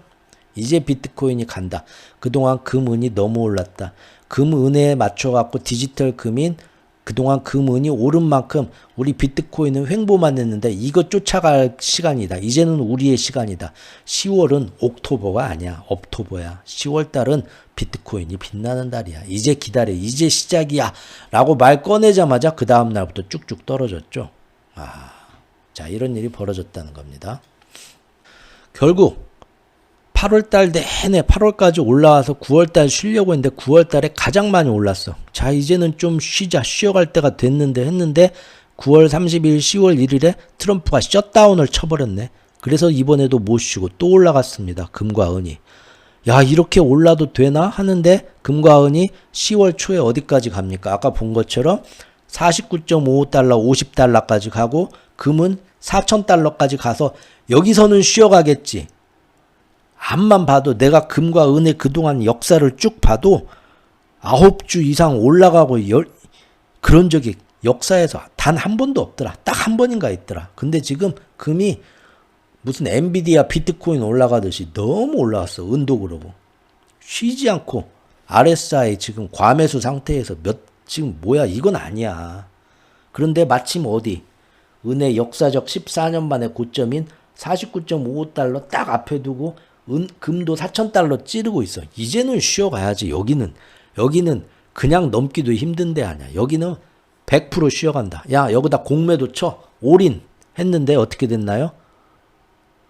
이제 비트코인이 간다. 그동안 금은이 너무 올랐다. 금은에 맞춰갖고 디지털 금인 그동안 금은이 오른 만큼 우리 비트코인은 횡보만 했는데 이거 쫓아갈 시간이다. 이제는 우리의 시간이다. 10월은 옥토버가 아니야. 업토버야. 10월 달은 비트코인이 빛나는 달이야. 이제 기다려. 이제 시작이야. 라고 말 꺼내자마자 그 다음 날부터 쭉쭉 떨어졌죠. 자, 이런 일이 벌어졌다는 겁니다. 결국 8월달 내내 8월까지 올라와서 9월달 쉬려고 했는데 9월달에 가장 많이 올랐어. 자, 이제는 좀 쉬어갈 때가 됐는데 했는데 9월 30일 10월 1일에 트럼프가 셧다운을 쳐버렸네. 그래서 이번에도 못 쉬고 또 올라갔습니다. 금과 은이. 야, 이렇게 올라도 되나 하는데 금과 은이 10월 초에 어디까지 갑니까? 아까 본 것처럼 49.55달러 50달러까지 가고 금은 4,000달러까지 가서 여기서는 쉬어가겠지. 앞만 봐도 내가 금과 은의 그동안 역사를 쭉 봐도 9주 이상 올라가고 그런 적이 역사에서 단 한 번도 없더라. 딱 한 번인가 있더라. 근데 지금 금이 무슨 엔비디아 비트코인 올라가듯이 너무 올라왔어. 은도 그러고. 쉬지 않고 RSI 지금 과매수 상태에서 지금 뭐야 이건 아니야. 그런데 마침 어디 은의 역사적 14년 만의 고점인 49.55달러 딱 앞에 두고 금도 4,000달러 찌르고 있어. 이제는 쉬어가야지. 여기는 그냥 넘기도 힘든데 아니야. 여기는 100% 쉬어간다. 야, 여기다 공매도 쳐. 올인 했는데 어떻게 됐나요?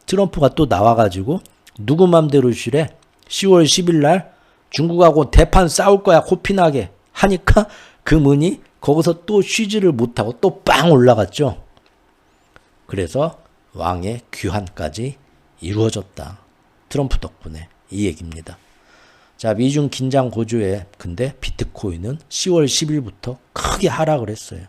트럼프가 또 나와가지고 누구 맘대로 쉬래? 10월 10일 날 중국하고 대판 싸울 거야. 코피나게 하니까 금은이 거기서 또 쉬지를 못하고 또 빵 올라갔죠. 그래서 왕의 귀환까지 이루어졌다. 트럼프 덕분에. 이 얘기입니다. 자, 미중 긴장 고조에 근데 비트코인은 10월 10일부터 크게 하락을 했어요.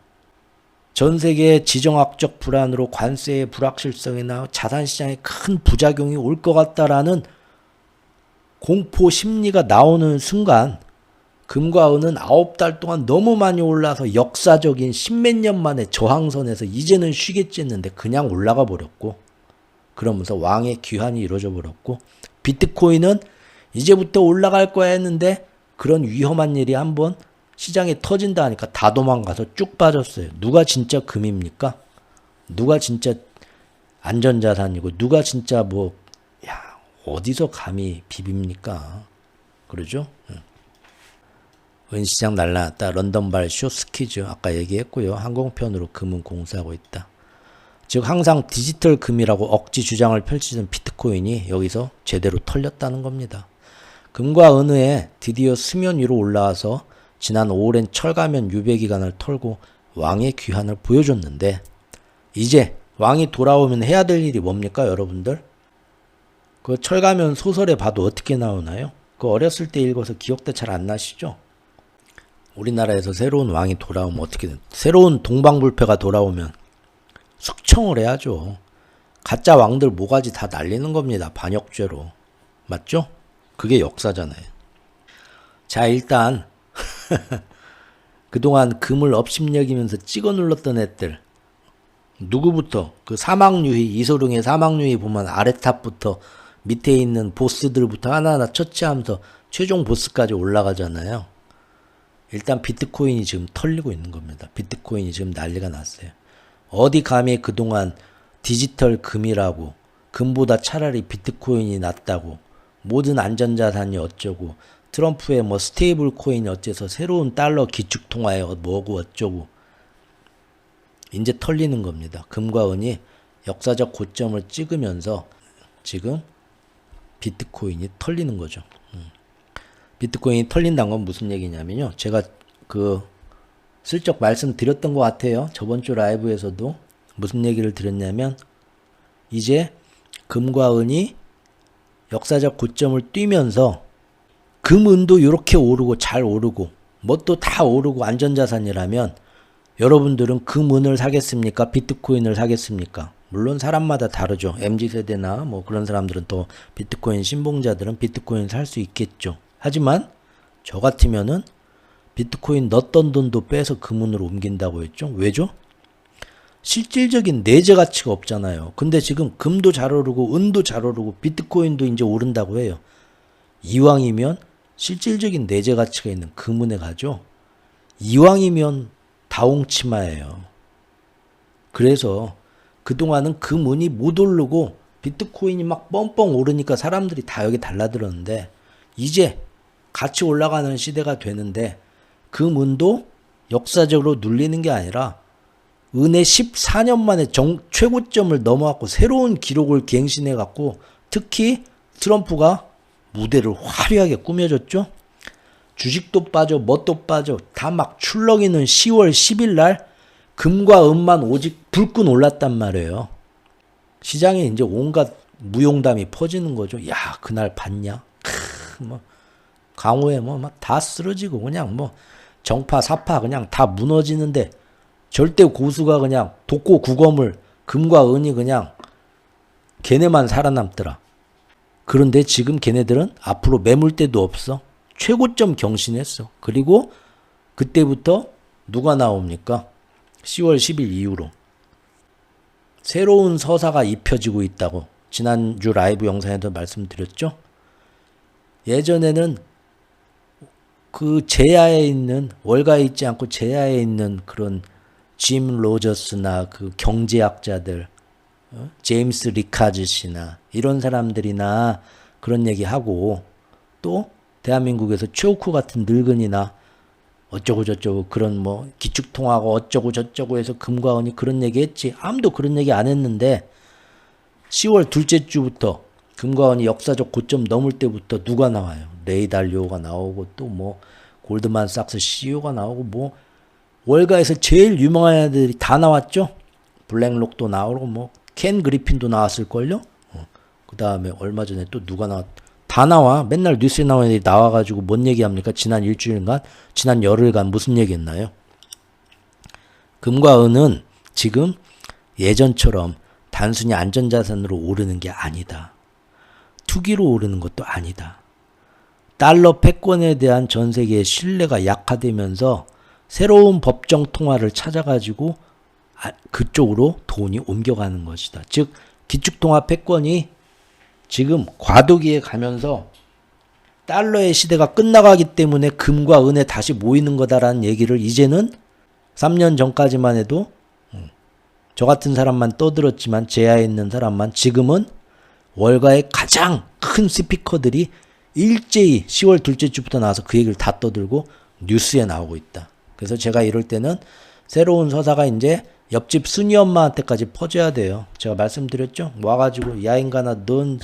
전 세계의 지정학적 불안으로 관세의 불확실성이나 자산시장에 큰 부작용이 올 것 같다라는 공포 심리가 나오는 순간 금과 은은 9달 동안 너무 많이 올라서 역사적인 십몇 년 만에 저항선에서 이제는 쉬겠지 했는데 그냥 올라가 버렸고, 그러면서 왕의 귀환이 이루어져 버렸고, 비트코인은 이제부터 올라갈 거야 했는데 그런 위험한 일이 한번 시장에 터진다 하니까 다 도망가서 쭉 빠졌어요. 누가 진짜 금입니까? 누가 진짜 안전자산이고 누가 진짜 어디서 감히 비빕니까? 그러죠? 은시장 날라났다. 런던발 쇼스키즈 아까 얘기했고요. 항공편으로 금은 공수하고 있다. 즉 항상 디지털 금이라고 억지 주장을 펼치던 비트코인이 여기서 제대로 털렸다는 겁니다. 금과 은의 드디어 수면 위로 올라와서 지난 5오랜 철가면 유배기간을 털고 왕의 귀환을 보여줬는데, 이제 왕이 돌아오면 해야 될 일이 뭡니까 여러분들? 그 철가면 소설에 봐도 어떻게 나오나요? 그 어렸을 때 읽어서 기억도 잘 안 나시죠? 우리나라에서 새로운 왕이 돌아오면 어떻게 새로운 동방불패가 돌아오면 숙청을 해야죠. 가짜 왕들 모가지 다 날리는 겁니다. 반역죄로. 맞죠? 그게 역사잖아요. 자, 일단 그동안 금을 업심여기면서 찍어 눌렀던 애들, 누구부터 그 사막유희, 이소룡의 사막유희 보면 아래탑부터 밑에 있는 보스들부터 하나하나 처치하면서 최종 보스까지 올라가잖아요. 일단 비트코인이 지금 털리고 있는 겁니다. 비트코인이 지금 난리가 났어요. 어디 감히 그동안 디지털 금이라고, 금보다 차라리 비트코인이 낫다고, 모든 안전자산이 어쩌고, 트럼프의 스테이블 코인이 어째서 새로운 달러 기축통화에 뭐고 어쩌고, 이제 털리는 겁니다. 금과 은이 역사적 고점을 찍으면서 지금 비트코인이 털리는 거죠. 비트코인이 털린다는 건 무슨 얘기냐면요. 제가 슬쩍 말씀드렸던 것 같아요. 저번 주 라이브에서도 무슨 얘기를 드렸냐면, 이제 금과 은이 역사적 고점을 뛰면서 금은도 이렇게 오르고 잘 오르고 뭣도 다 오르고 안전자산이라면 여러분들은 금은을 사겠습니까? 비트코인을 사겠습니까? 물론 사람마다 다르죠. MZ세대나 그런 사람들은 또 비트코인 신봉자들은 비트코인 살 수 있겠죠. 하지만 저 같으면은 비트코인 넣었던 돈도 빼서 금은으로 옮긴다고 했죠. 왜죠? 실질적인 내재 가치가 없잖아요. 근데 지금 금도 잘 오르고 은도 잘 오르고 비트코인도 이제 오른다고 해요. 이왕이면 실질적인 내재 가치가 있는 금은에 가죠. 이왕이면 다홍치마예요. 그래서 그동안은 금은이 못 오르고 비트코인이 막 뻥뻥 오르니까 사람들이 다 여기 달라들었는데, 이제 같이 올라가는 시대가 되는데 금은도 역사적으로 눌리는 게 아니라 은의 14년 만에 최고점을 넘어갔고 새로운 기록을 갱신해갖고, 특히 트럼프가 무대를 화려하게 꾸며줬죠. 주식도 빠져 뭣도 빠져 다 막 출렁이는 10월 10일 날 금과 은만 오직 불끈 올랐단 말이에요. 시장에 이제 온갖 무용담이 퍼지는 거죠. 야, 그날 봤냐? 강호에 다 쓰러지고 그냥 정파 사파 그냥 다 무너지는데 절대 고수가 그냥 독고 구검을 금과 은이 그냥 걔네만 살아남더라. 그런데 지금 걔네들은 앞으로 매물대도 없어. 최고점 경신했어. 그리고 그때부터 누가 나옵니까? 10월 10일 이후로 새로운 서사가 입혀지고 있다고 지난주 라이브 영상에도 말씀드렸죠. 예전에는 그 제야에 있는, 월가에 있지 않고 제야에 있는 그런 짐 로저스나 그 경제학자들, 제임스 리카즈 씨나 이런 사람들이나 그런 얘기하고, 또 대한민국에서 최우쿠 같은 늙은이나 어쩌고 저쩌고 그런 기축통화고 어쩌고 저쩌고 해서 금과 은이 그런 얘기 했지. 아무도 그런 얘기 안 했는데 10월 둘째 주부터 금과 은이 역사적 고점 넘을 때부터 누가 나와요? 레이 달리오가 나오고 또 골드만삭스 CEO가 나오고 월가에서 제일 유명한 애들이 다 나왔죠. 블랙록도 나오고 뭐 켄 그리핀도 나왔을걸요. 그 다음에 얼마 전에 또 누가 다 나와. 맨날 뉴스에 나오는 애들이 나와가지고 뭔 얘기합니까? 지난 일주일간, 지난 열흘간 무슨 얘기했나요? 금과 은은 지금 예전처럼 단순히 안전자산으로 오르는 게 아니다. 투기로 오르는 것도 아니다. 달러 패권에 대한 전 세계의 신뢰가 약화되면서 새로운 법정 통화를 찾아가지고 그쪽으로 돈이 옮겨가는 것이다. 즉 기축통화 패권이 지금 과도기에 가면서 달러의 시대가 끝나가기 때문에 금과 은에 다시 모이는 거다라는 얘기를 이제는 3년 전까지만 해도 저 같은 사람만 떠들었지만 제야에 있는 사람만 지금은 월가의 가장 큰 스피커들이 일제히 10월 둘째 주부터 나와서 그 얘기를 다 떠들고 뉴스에 나오고 있다. 그래서 제가 이럴 때는 새로운 서사가 이제 옆집 순이 엄마한테까지 퍼져야 돼요. 제가 말씀드렸죠. 와가지고 야 인간아 넌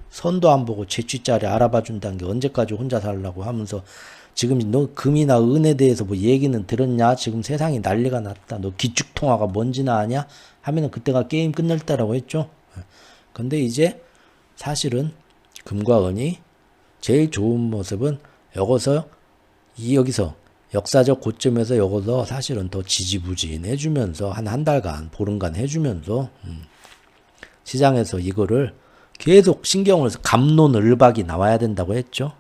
선도 안 보고 제취짜리 알아봐 준다는 게 언제까지 혼자 살라고 하면서 지금 너 금이나 은에 대해서 뭐 얘기는 들었냐? 지금 세상이 난리가 났다. 너 기축통화가 뭔지나 아냐? 하면은 그때가 게임 끝날 때라고 했죠. 근데 이제 사실은 금과 은이 제일 좋은 모습은 여기서 역사적 고점에서 여기서 사실은 더 지지부진해주면서 한 달간 보름간 해주면서 시장에서 이거를 계속 신경을 써서 갑론을박이 나와야 된다고 했죠.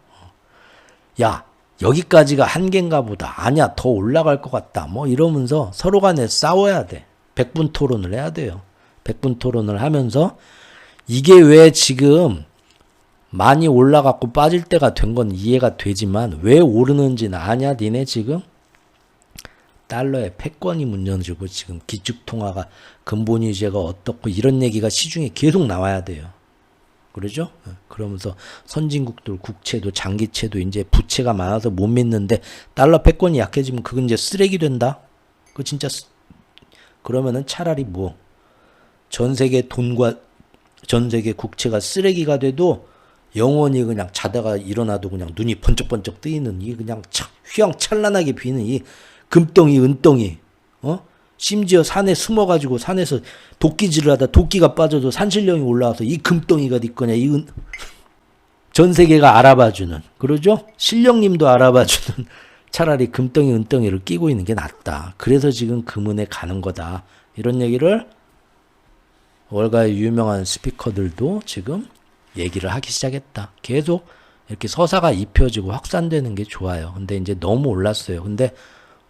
야 여기까지가 한계인가 보다. 아니야 더 올라갈 것 같다. 뭐 이러면서 서로 간에 싸워야 돼. 백분 토론을 해야 돼요. 백분 토론을 하면서 이게 왜 지금 많이 올라갔고 빠질 때가 된 건 이해가 되지만 왜 오르는지는 아냐 니네 지금? 달러의 패권이 문제지고 지금 기축통화가 근본위제가 어떻고 이런 얘기가 시중에 계속 나와야 돼요. 그러죠? 그러면서 선진국들 국채도 장기채도 이제 부채가 많아서 못 믿는데 달러 패권이 약해지면 그건 이제 쓰레기 된다? 그 진짜 그러면은 차라리 뭐 전 세계 돈과 전 세계 국채가 쓰레기가 돼도 영원히 그냥 자다가 일어나도 그냥 눈이 번쩍번쩍 뜨이는 이 그냥 휘황찬란하게 비는 이 금덩이 은덩이 심지어 산에 숨어가지고 산에서 도끼질을 하다 도끼가 빠져도 산신령이 올라와서 이 금덩이가 네 거냐 전 세계가 알아봐주는 그러죠? 신령님도 알아봐주는 차라리 금덩이 은덩이를 끼고 있는 게 낫다. 그래서 지금 금은에 가는 거다. 이런 얘기를 월가의 유명한 스피커들도 지금 얘기를 하기 시작했다. 계속 이렇게 서사가 입혀지고 확산되는 게 좋아요. 근데 이제 너무 올랐어요. 근데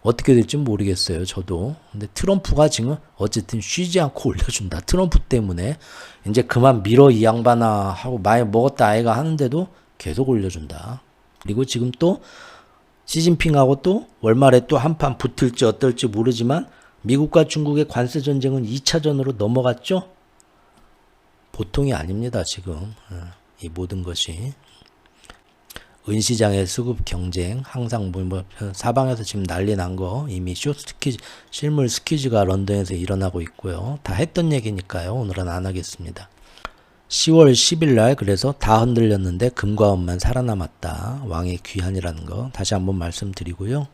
어떻게 될지 모르겠어요. 저도. 근데 트럼프가 지금 어쨌든 쉬지 않고 올려준다. 트럼프 때문에 이제 그만 밀어 이 양반아 하고 많이 먹었다 아이가 하는데도 계속 올려준다. 그리고 지금 또 시진핑하고 또 월말에 또 한판 붙을지 어떨지 모르지만 미국과 중국의 관세 전쟁은 2차전으로 넘어갔죠. 보통이 아닙니다. 지금 이 모든 것이 은시장의 수급 경쟁 항상 뭐 사방에서 지금 난리 난 거 이미 실물 스퀴즈가 런던에서 일어나고 있고요. 다 했던 얘기니까요. 오늘은 안 하겠습니다. 10월 10일 날 그래서 다 흔들렸는데 금과 은만 살아남았다. 왕의 귀환이라는 거 다시 한번 말씀드리고요.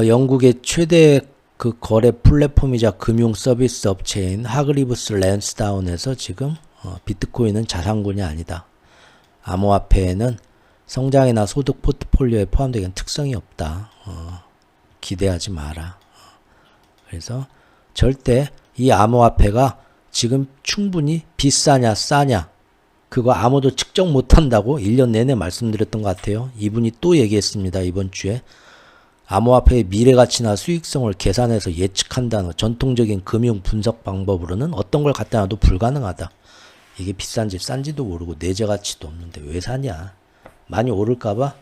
영국의 최대 그 거래 플랫폼이자 금융 서비스 업체인 하그리브스 랜스다운에서 지금 비트코인은 자산군이 아니다. 암호화폐에는 성장이나 소득 포트폴리오에 포함되는 특성이 없다. 기대하지 마라. 그래서 절대 이 암호화폐가 지금 충분히 비싸냐 싸냐 그거 아무도 측정 못한다고 1년 내내 말씀드렸던 것 같아요. 이분이 또 얘기했습니다. 이번 주에. 암호화폐의 미래가치나 수익성을 계산해서 예측한다는 전통적인 금융 분석 방법으로는 어떤 걸 갖다 놔도 불가능하다. 이게 비싼지 싼지도 모르고 내재가치도 없는데 왜 사냐. 많이 오를까봐.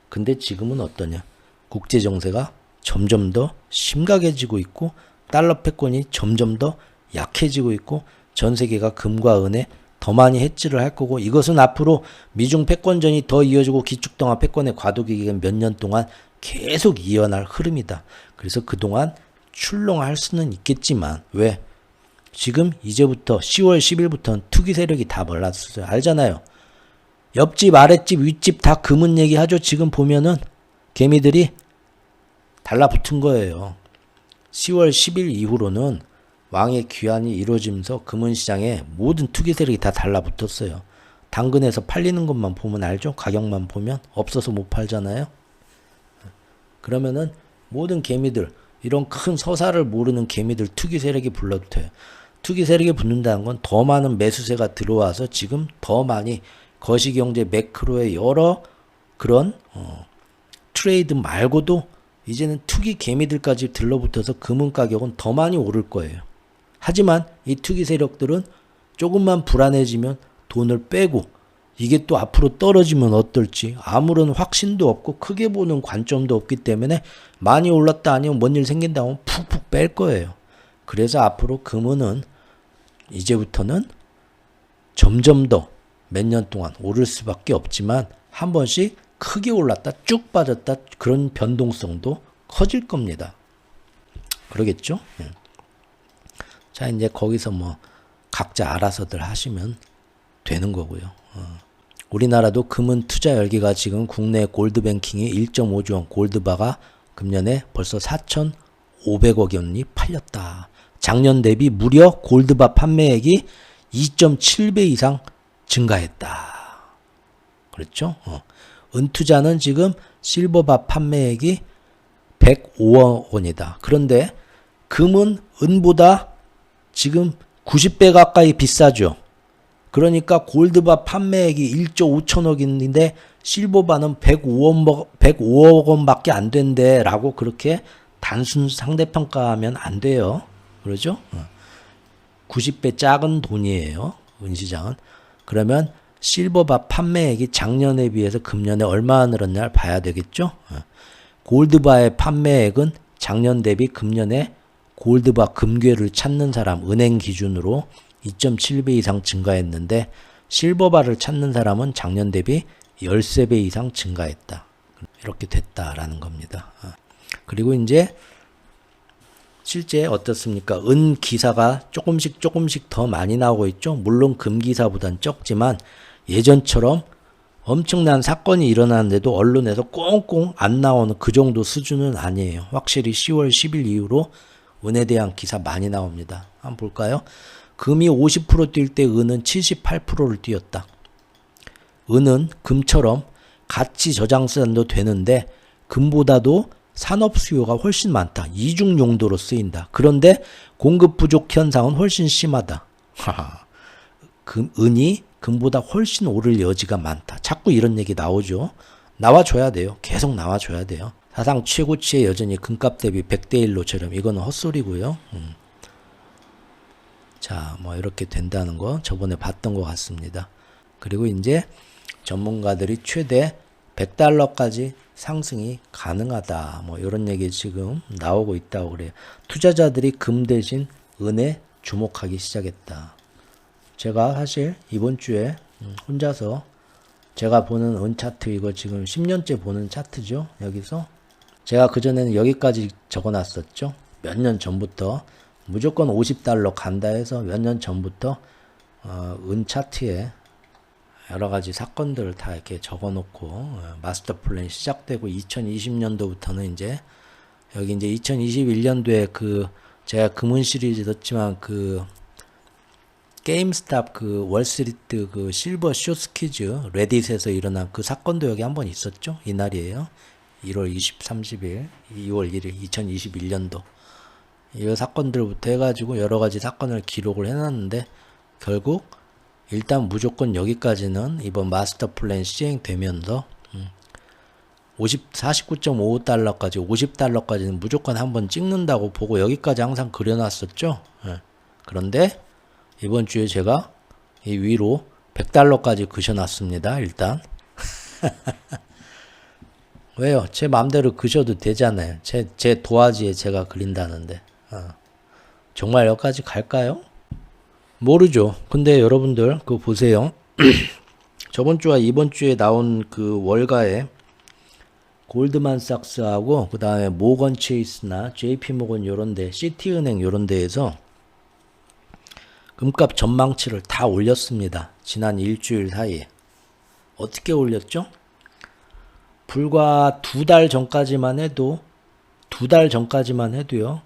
근데 지금은 어떠냐. 국제정세가 점점 더 심각해지고 있고 달러 패권이 점점 더 약해지고 있고 전 세계가 금과 은에 더 많이 해지를 할 거고 이것은 앞으로 미중 패권전이 더 이어지고 기축통화 패권의 과도기가 몇 년 동안 계속 이어날 흐름이다. 그래서 그동안 출렁할 수는 있겠지만 왜? 지금 이제부터 10월 10일부터는 투기 세력이 다 몰랐어요. 알잖아요. 옆집 아랫집 윗집 다 금은 얘기하죠. 지금 보면은 개미들이 달라붙은 거예요. 10월 10일 이후로는 왕의 귀환이 이루어지면서 금은시장에 모든 투기 세력이 다 달라붙었어요. 당근에서 팔리는 것만 보면 알죠? 가격만 보면 없어서 못 팔잖아요. 그러면은 모든 개미들, 이런 큰 서사를 모르는 개미들 투기 세력이 불러도 돼요. 투기 세력이 붙는다는 건 더 많은 매수세가 들어와서 지금 더 많이 거시경제 매크로의 여러 그런 트레이드 말고도 이제는 투기 개미들까지 들러붙어서 금은 가격은 더 많이 오를 거예요. 하지만 이 투기 세력들은 조금만 불안해지면 돈을 빼고 이게 또 앞으로 떨어지면 어떨지 아무런 확신도 없고 크게 보는 관점도 없기 때문에 많이 올랐다 아니면 뭔 일 생긴다 하면 푹푹 뺄 거예요. 그래서 앞으로 금은은 이제부터는 점점 더 몇 년 동안 오를 수밖에 없지만 한 번씩 크게 올랐다 쭉 빠졌다 그런 변동성도 커질 겁니다. 그러겠죠? 자, 이제 거기서 뭐 각자 알아서들 하시면 되는 거고요. 우리나라도 금은 투자 열기가 지금 국내 골드뱅킹이 1.5조 원 골드바가 금년에 벌써 4,500억 원이 팔렸다. 작년 대비 무려 골드바 판매액이 2.7배 이상 증가했다. 그렇죠? 은투자는 지금 실버바 판매액이 105억 원이다. 그런데 금은 은보다 지금 90배 가까이 비싸죠. 그러니까 골드바 판매액이 1조 5천억인데 실버바는 105억 원밖에 안 된대 라고 그렇게 단순 상대평가하면 안 돼요. 그러죠? 90배 작은 돈이에요. 은시장은. 그러면 실버바 판매액이 작년에 비해서 금년에 얼마나 늘었냐를 봐야 되겠죠? 골드바의 판매액은 작년 대비 금년에 골드바 금괴를 찾는 사람 은행 기준으로 2.7배 이상 증가했는데 실버바를 찾는 사람은 작년 대비 13배 이상 증가했다. 이렇게 됐다라는 겁니다. 그리고 이제 실제 어떻습니까? 은 기사가 조금씩 더 많이 나오고 있죠. 물론 금 기사보단 적지만 예전처럼 엄청난 사건이 일어나는데도 언론에서 꽁꽁 안 나오는 그 정도 수준은 아니에요. 확실히 10월 10일 이후로 은에 대한 기사 많이 나옵니다. 한번 볼까요? 금이 50% 뛸 때 은은 78%를 뛰었다. 은은 금처럼 가치 저장수단도 되는데 금보다도 산업 수요가 훨씬 많다. 이중 용도로 쓰인다. 그런데 공급 부족 현상은 훨씬 심하다. 은이 금보다 훨씬 오를 여지가 많다. 자꾸 이런 얘기 나오죠. 나와줘야 돼요. 계속 나와줘야 돼요. 사상 최고치에 여전히 금값 대비 100대 1로처럼 이거는 헛소리고요. 자, 뭐 이렇게 된다는 거 저번에 봤던 것 같습니다. 그리고 이제 전문가들이 최대 100달러까지 상승이 가능하다. 뭐 이런 얘기 지금 나오고 있다고 그래요. 투자자들이 금 대신 은에 주목하기 시작했다. 제가 사실 이번 주에 혼자서 제가 보는 은 차트 이거 지금 10년째 보는 차트죠. 여기서 제가 그전에는 여기까지 적어놨었죠. 몇 년 전부터 무조건 50달러 간다 해서 몇 년 전부터 은 차트에 여러 가지 사건들을 다 이렇게 적어놓고 마스터 플랜 시작되고 2020년도부터는 이제 여기 이제 2021년도에 그 제가 금은 시리즈 했지만 그 게임스탑 그 월스트리트 그 실버 숏스퀴즈 레딧에서 일어난 그 사건도 여기 한번 있었죠. 이날이에요. 1월 30일, 2월 1일 2021년도 이 사건들부터 해가지고 여러 가지 사건을 기록을 해놨는데 결국 일단 무조건 여기까지는 이번 마스터 플랜 시행되면서 49.55달러까지 50달러까지는 무조건 한번 찍는다고 보고 여기까지 항상 그려놨었죠. 그런데 이번 주에 제가 이 위로 100달러까지 그셔놨습니다. 일단 왜요? 제 마음대로 그셔도 되잖아요. 제 도화지에 제가 그린다는데 정말 여기까지 갈까요? 모르죠. 근데 여러분들 그거 보세요. 저번 주와 이번 주에 나온 그 월가에 골드만삭스하고 그 다음에 모건 체이스나 JP모건 요런데 시티은행 요런데에서 금값 전망치를 다 올렸습니다. 지난 일주일 사이에. 어떻게 올렸죠? 불과 2달 전까지만 해도 2달 전까지만 해도요.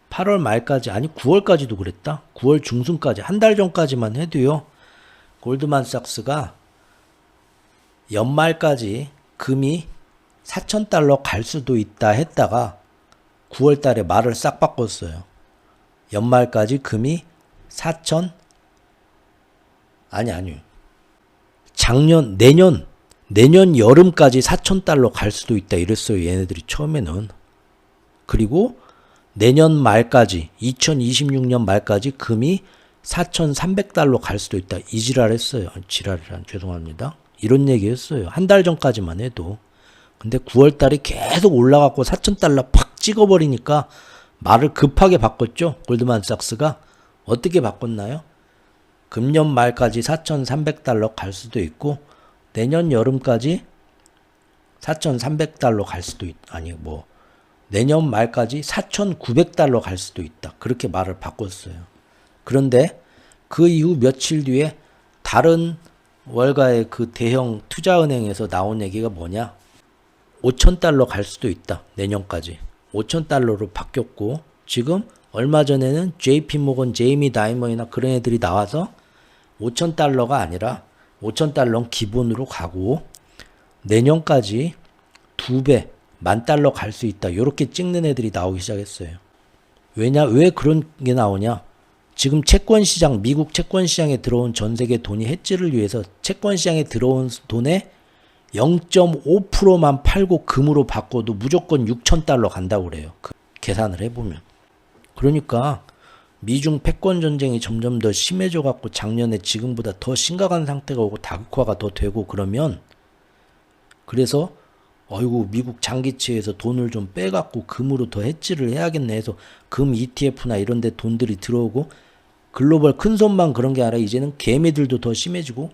8월 말까지, 아니 9월까지도 그랬다. 9월 중순까지, 한 달 전까지만 해도요. 골드만삭스가 연말까지 금이 4,000달러 갈 수도 있다 했다가 9월 달에 말을 싹 바꿨어요. 연말까지 금이 4,000, 아니요. 내년 여름까지 4,000달러 갈 수도 있다 이랬어요. 얘네들이 처음에는. 그리고 내년 말까지, 2026년 말까지 금이 4,300달러 갈 수도 있다. 이 지랄 했어요. 지랄이란, 죄송합니다. 이런 얘기 했어요. 한 달 전까지만 해도. 근데 9월 달에 계속 올라갔고 4,000달러 팍 찍어버리니까 말을 급하게 바꿨죠. 골드만삭스가. 어떻게 바꿨나요? 금년 말까지 4,300달러 갈 수도 있고 내년 여름까지 4,300달러 갈 수도 내년 말까지 4,900달러 갈 수도 있다. 그렇게 말을 바꿨어요. 그런데 그 이후 며칠 뒤에 다른 월가의 그 대형 투자은행에서 나온 얘기가 뭐냐? 5,000달러 갈 수도 있다. 내년까지. 5,000달러로 바뀌었고 지금 얼마 전에는 JP모건, 제이미 다이머이나 그런 애들이 나와서 5,000달러가 아니라 5,000달러는 기본으로 가고 내년까지 2배, 10,000달러 갈 수 있다. 이렇게 찍는 애들이 나오기 시작했어요. 왜 그런 게 나오냐? 지금 채권시장, 미국 채권시장에 들어온 전 세계 돈이 해지를 위해서 채권시장에 들어온 돈의 0.5%만 팔고 금으로 바꿔도 무조건 6,000달러 간다고 그래요. 계산을 해보면. 그러니까 미중 패권 전쟁이 점점 더 심해져 갖고 작년에 지금보다 더 심각한 상태가 오고 다극화가 더 되고 그러면 그래서 어이구 미국 장기채에서 돈을 좀 빼갖고 금으로 더 해지를 해야겠네 해서 금 ETF나 이런 데 돈들이 들어오고 글로벌 큰손만 그런 게 아니라 이제는 개미들도 더 심해지고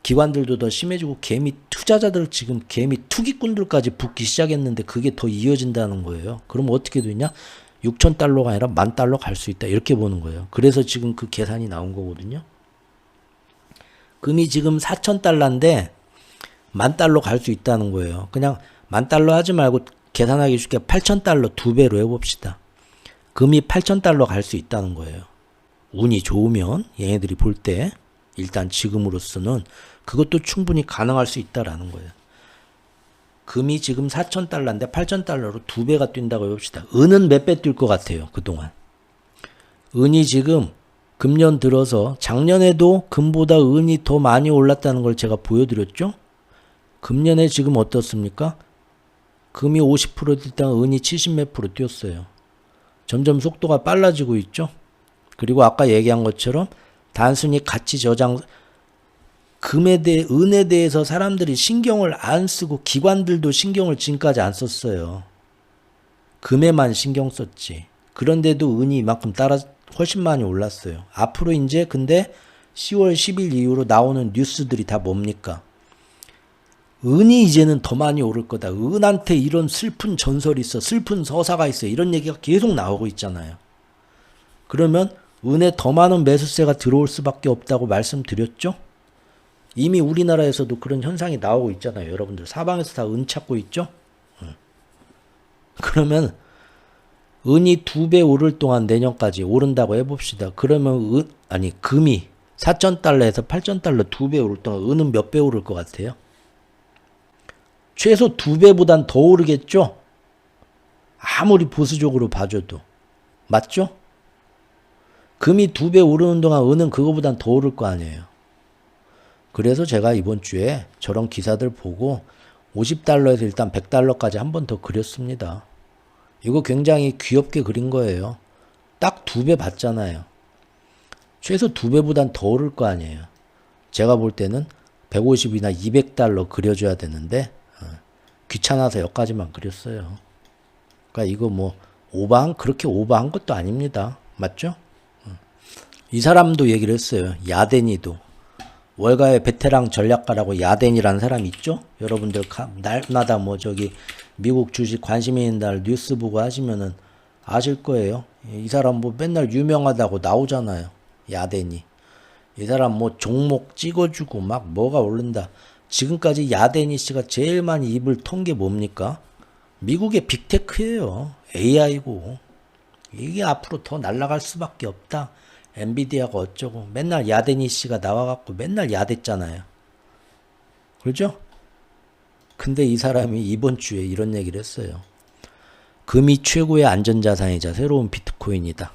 기관들도 더 심해지고 개미 투자자들 지금 개미 투기꾼들까지 붙기 시작했는데 그게 더 이어진다는 거예요. 그럼 어떻게 되냐? 6,000달러가 아니라 10,000달러 갈 수 있다. 이렇게 보는 거예요. 그래서 지금 그 계산이 나온 거거든요. 금이 지금 4,000달러인데 10,000달러 갈 수 있다는 거예요. 그냥 10,000달러 하지 말고 계산하기 쉽게 8,000달러 2배로 해봅시다. 금이 8,000달러 갈 수 있다는 거예요. 운이 좋으면 얘네들이 볼 때 일단 지금으로서는 그것도 충분히 가능할 수 있다라는 거예요. 금이 지금 4,000달러인데 8,000달러로 2배가 뛴다고 해봅시다. 은은 몇 배 뛸 것 같아요. 그동안. 은이 지금 금년 들어서 작년에도 금보다 은이 더 많이 올랐다는 걸 제가 보여드렸죠. 금년에 지금 어떻습니까? 금이 50% 뛸 때 은이 70몇 프로 뛰었어요. 점점 속도가 빨라지고 있죠. 그리고 아까 얘기한 것처럼 단순히 가치 저장 은에 대해서 사람들이 신경을 안 쓰고 기관들도 신경을 지금까지 안 썼어요. 금에만 신경 썼지. 그런데도 은이 이만큼 훨씬 많이 올랐어요. 앞으로 이제 근데 10월 10일 이후로 나오는 뉴스들이 다 뭡니까? 은이 이제는 더 많이 오를 거다. 은한테 이런 슬픈 전설이 있어. 슬픈 서사가 있어. 이런 얘기가 계속 나오고 있잖아요. 그러면 은에 더 많은 매수세가 들어올 수밖에 없다고 말씀드렸죠? 이미 우리나라에서도 그런 현상이 나오고 있잖아요. 여러분들 사방에서 다 은 찾고 있죠? 그러면 은이 2배 오를 동안 내년까지 오른다고 해봅시다. 그러면 금이 4,000달러에서 8,000달러 2배 오를 동안 은은 몇 배 오를 것 같아요? 최소 2배보단 더 오르겠죠? 아무리 보수적으로 봐줘도. 맞죠? 금이 2배 오르는 동안 은은 그거보단 더 오를 거 아니에요. 그래서 제가 이번 주에 저런 기사들 보고 50달러에서 일단 100달러까지 한 번 더 그렸습니다. 이거 굉장히 귀엽게 그린 거예요. 딱 2배 받잖아요. 최소 2배보단 더 오를 거 아니에요. 제가 볼 때는 150이나 200달러 그려줘야 되는데 귀찮아서 여기까지만 그렸어요. 그러니까 이거 그렇게 오버한 것도 아닙니다. 맞죠? 이 사람도 얘기를 했어요. 야데니도. 월가의 베테랑 전략가라고 야덴이라는 사람이 있죠? 여러분들 날마다 미국 주식 관심 있는 날 뉴스 보고 하시면은 아실 거예요. 이 사람 맨날 유명하다고 나오잖아요. 야덴이. 이 사람 종목 찍어주고 뭐가 오른다. 지금까지 야데니 씨가 제일 많이 입을 턴 게 뭡니까? 미국의 빅테크예요. AI고. 이게 앞으로 더 날아갈 수밖에 없다. 엔비디아가 어쩌고 맨날 야데니 씨가 나와갖고 맨날 야댔잖아요. 그렇죠? 근데 이 사람이 이번 주에 이런 얘기를 했어요. 금이 최고의 안전자산이자 새로운 비트코인이다.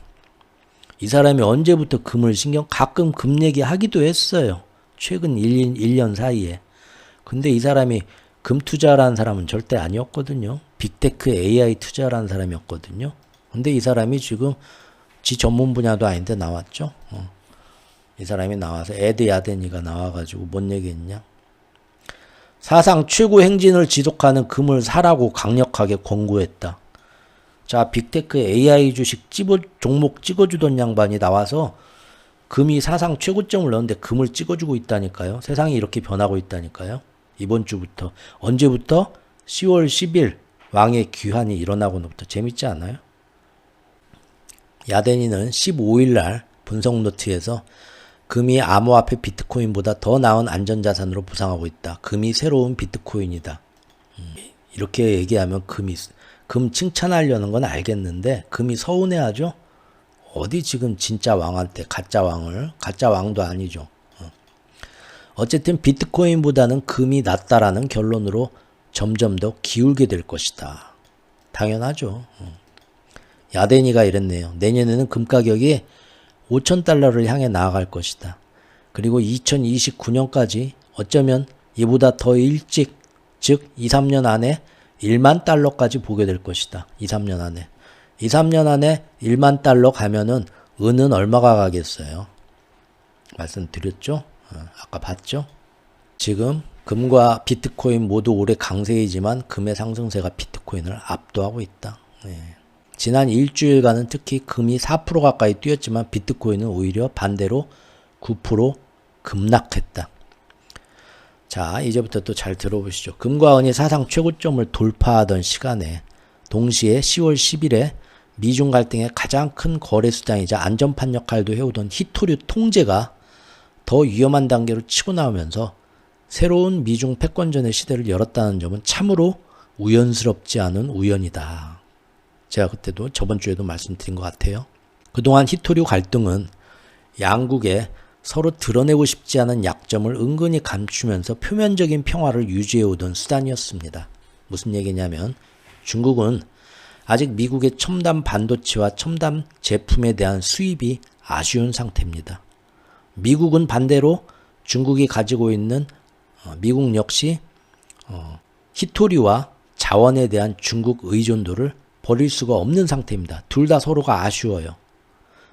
이 사람이 언제부터 금을 가끔 금 얘기하기도 했어요. 최근 1년 사이에. 근데 이 사람이 금 투자라는 사람은 절대 아니었거든요. 빅테크 AI 투자라는 사람이었거든요. 근데 이 사람이 지금 지 전문 분야도 아닌데 나왔죠. 이 사람이 나와서 에드 야데니가 나와가지고 뭔 얘기했냐. 사상 최고 행진을 지속하는 금을 사라고 강력하게 권고했다. 자, 빅테크 AI 주식 종목 찍어주던 양반이 나와서 금이 사상 최고점을 넣었는데 금을 찍어주고 있다니까요. 세상이 이렇게 변하고 있다니까요. 이번 주부터. 언제부터? 10월 10일 왕의 귀환이 일어나고부터. 재밌지 않아요? 야데니는 15일 날 분석 노트에서 금이 암호화폐 비트코인보다 더 나은 안전자산으로 부상하고 있다. 금이 새로운 비트코인이다. 이렇게 얘기하면 금 칭찬하려는 건 알겠는데 금이 서운해하죠? 어디 지금 진짜 왕한테 가짜 왕도 아니죠. 어쨌든 비트코인보다는 금이 낫다라는 결론으로 점점 더 기울게 될 것이다. 당연하죠. 야데니가 이랬네요. 내년에는 금 가격이 5,000달러를 향해 나아갈 것이다. 그리고 2029년까지 어쩌면 이보다 더 일찍, 즉 2, 3년 안에 1만 달러까지 보게 될 것이다. 2, 3년 안에. 2, 3년 안에 1만 달러 가면은 은은 얼마가 가겠어요? 말씀드렸죠? 아까 봤죠? 지금 금과 비트코인 모두 올해 강세이지만 금의 상승세가 비트코인을 압도하고 있다. 네. 지난 일주일간은 특히 금이 4% 가까이 뛰었지만 비트코인은 오히려 반대로 9% 급락했다. 자, 이제부터 또 잘 들어보시죠. 금과 은이 사상 최고점을 돌파하던 시간에 동시에 10월 10일에 미중 갈등의 가장 큰 거래 수단이자 안전판 역할도 해오던 히토류 통제가 더 위험한 단계로 치고 나오면서 새로운 미중 패권전의 시대를 열었다는 점은 참으로 우연스럽지 않은 우연이다. 제가 그때도 저번 주에도 말씀드린 것 같아요. 그동안 히토류 갈등은 양국의 서로 드러내고 싶지 않은 약점을 은근히 감추면서 표면적인 평화를 유지해오던 수단이었습니다. 무슨 얘기냐면 중국은 아직 미국의 첨단 반도체와 첨단 제품에 대한 수입이 아쉬운 상태입니다. 미국은 반대로 중국이 가지고 있는 미국 역시 히토류와 자원에 대한 중국 의존도를 버릴 수가 없는 상태입니다. 둘 다 서로가 아쉬워요.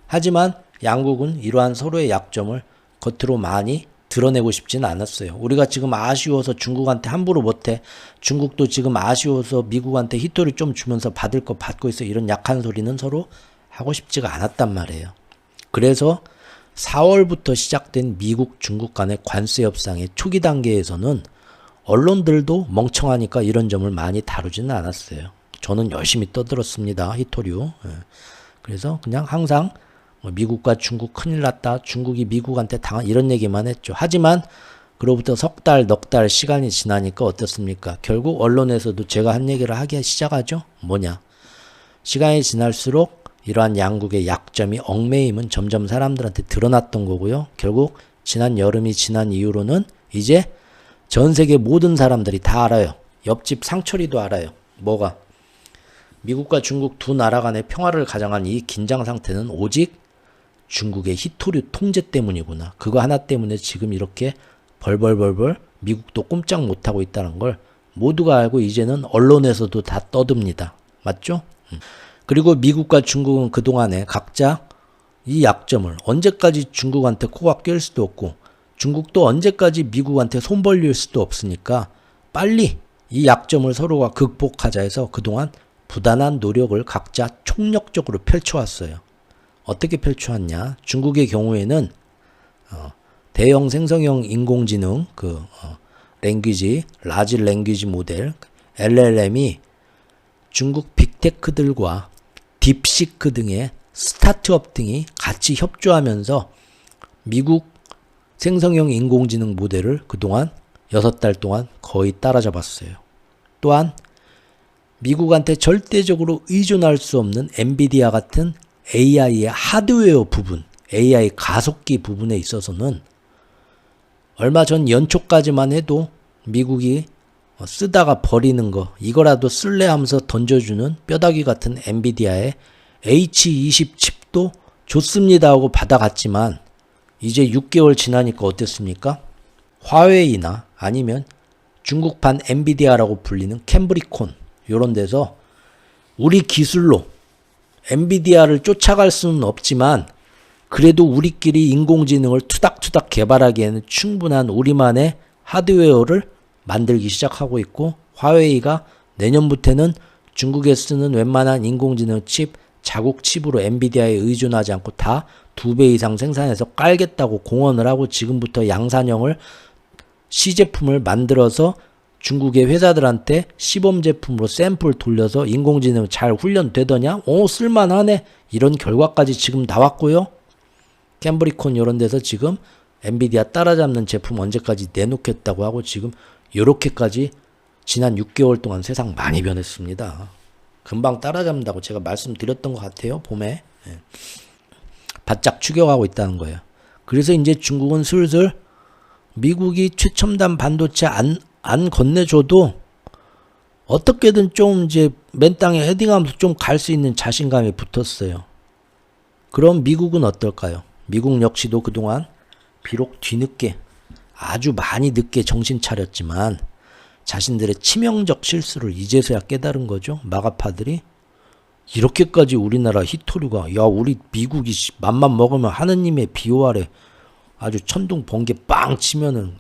하지만 양국은 이러한 서로의 약점을 겉으로 많이 드러내고 싶지는 않았어요. 우리가 지금 아쉬워서 중국한테 함부로 못해. 중국도 지금 아쉬워서 미국한테 히토리 좀 주면서 받을 거 받고 있어. 이런 약한 소리는 서로 하고 싶지가 않았단 말이에요. 그래서 4월부터 시작된 미국 중국 간의 관세 협상의 초기 단계에서는 언론들도 멍청하니까 이런 점을 많이 다루지는 않았어요. 저는 열심히 떠들었습니다. 히토류. 그래서 그냥 항상 미국과 중국 큰일 났다. 중국이 미국한테 당한 이런 얘기만 했죠. 하지만 그로부터 석 달, 넉 달 시간이 지나니까 어떻습니까? 결국 언론에서도 제가 한 얘기를 하기 시작하죠. 뭐냐? 시간이 지날수록 이러한 양국의 약점이 얽매임은 점점 사람들한테 드러났던 거고요. 결국 지난 여름이 지난 이후로는 이제 전 세계 모든 사람들이 다 알아요. 옆집 상철이도 알아요. 뭐가? 미국과 중국 두 나라 간의 평화를 가장한 이 긴장 상태는 오직 중국의 히토류 통제 때문이구나. 그거 하나 때문에 지금 이렇게 벌벌벌벌 미국도 꼼짝 못하고 있다는 걸 모두가 알고 이제는 언론에서도 다 떠듭니다. 맞죠? 그리고 미국과 중국은 그동안에 각자 이 약점을 언제까지 중국한테 코가 낄 수도 없고 중국도 언제까지 미국한테 손 벌릴 수도 없으니까 빨리 이 약점을 서로가 극복하자 해서 그동안 부단한 노력을 각자 총력적으로 펼쳐왔어요. 어떻게 펼쳐왔냐? 중국의 경우에는 대형 생성형 인공지능 라지 랭귀지 모델 LLM이 중국 빅테크들과 딥시크 등의 스타트업 등이 같이 협조하면서 미국 생성형 인공지능 모델을 그동안 6달 동안 거의 따라잡았어요. 또한 미국한테 절대적으로 의존할 수 없는 엔비디아 같은 AI의 하드웨어 부분, AI 가속기 부분에 있어서는 얼마 전 연초까지만 해도 미국이 쓰다가 버리는 거 이거라도 쓸래 하면서 던져주는 뼈다귀 같은 엔비디아의 H20 칩도 좋습니다 하고 받아갔지만 이제 6개월 지나니까 어땠습니까? 화웨이나 아니면 중국판 엔비디아라고 불리는 캠브리콘 이런 데서 우리 기술로 엔비디아를 쫓아갈 수는 없지만 그래도 우리끼리 인공지능을 투닥투닥 개발하기에는 충분한 우리만의 하드웨어를 만들기 시작하고 있고 화웨이가 내년부터는 중국에 쓰는 웬만한 인공지능 칩, 자국 칩으로 엔비디아에 의존하지 않고 다 2배 이상 생산해서 깔겠다고 공언을 하고 지금부터 양산형을 시제품을 만들어서 중국의 회사들한테 시범 제품으로 샘플 돌려서 인공지능 잘 훈련되더냐? 쓸만하네. 이런 결과까지 지금 나왔고요. 캠브리콘 이런 데서 지금 엔비디아 따라잡는 제품 언제까지 내놓겠다고 하고 지금 요렇게까지 지난 6개월 동안 세상 많이 변했습니다. 금방 따라잡는다고 제가 말씀드렸던 것 같아요. 봄에. 바짝 추격하고 있다는 거예요. 그래서 이제 중국은 슬슬 미국이 최첨단 반도체 안 건네줘도 어떻게든 좀 이제 맨 땅에 헤딩하면서 좀 갈 수 있는 자신감이 붙었어요. 그럼 미국은 어떨까요? 미국 역시도 그동안 비록 뒤늦게 아주 많이 늦게 정신 차렸지만 자신들의 치명적 실수를 이제서야 깨달은 거죠. 마가파들이. 이렇게까지 우리나라 히토류가 우리 미국이 맘만 먹으면 하느님의 비호 아래 아주 천둥 번개 빵 치면은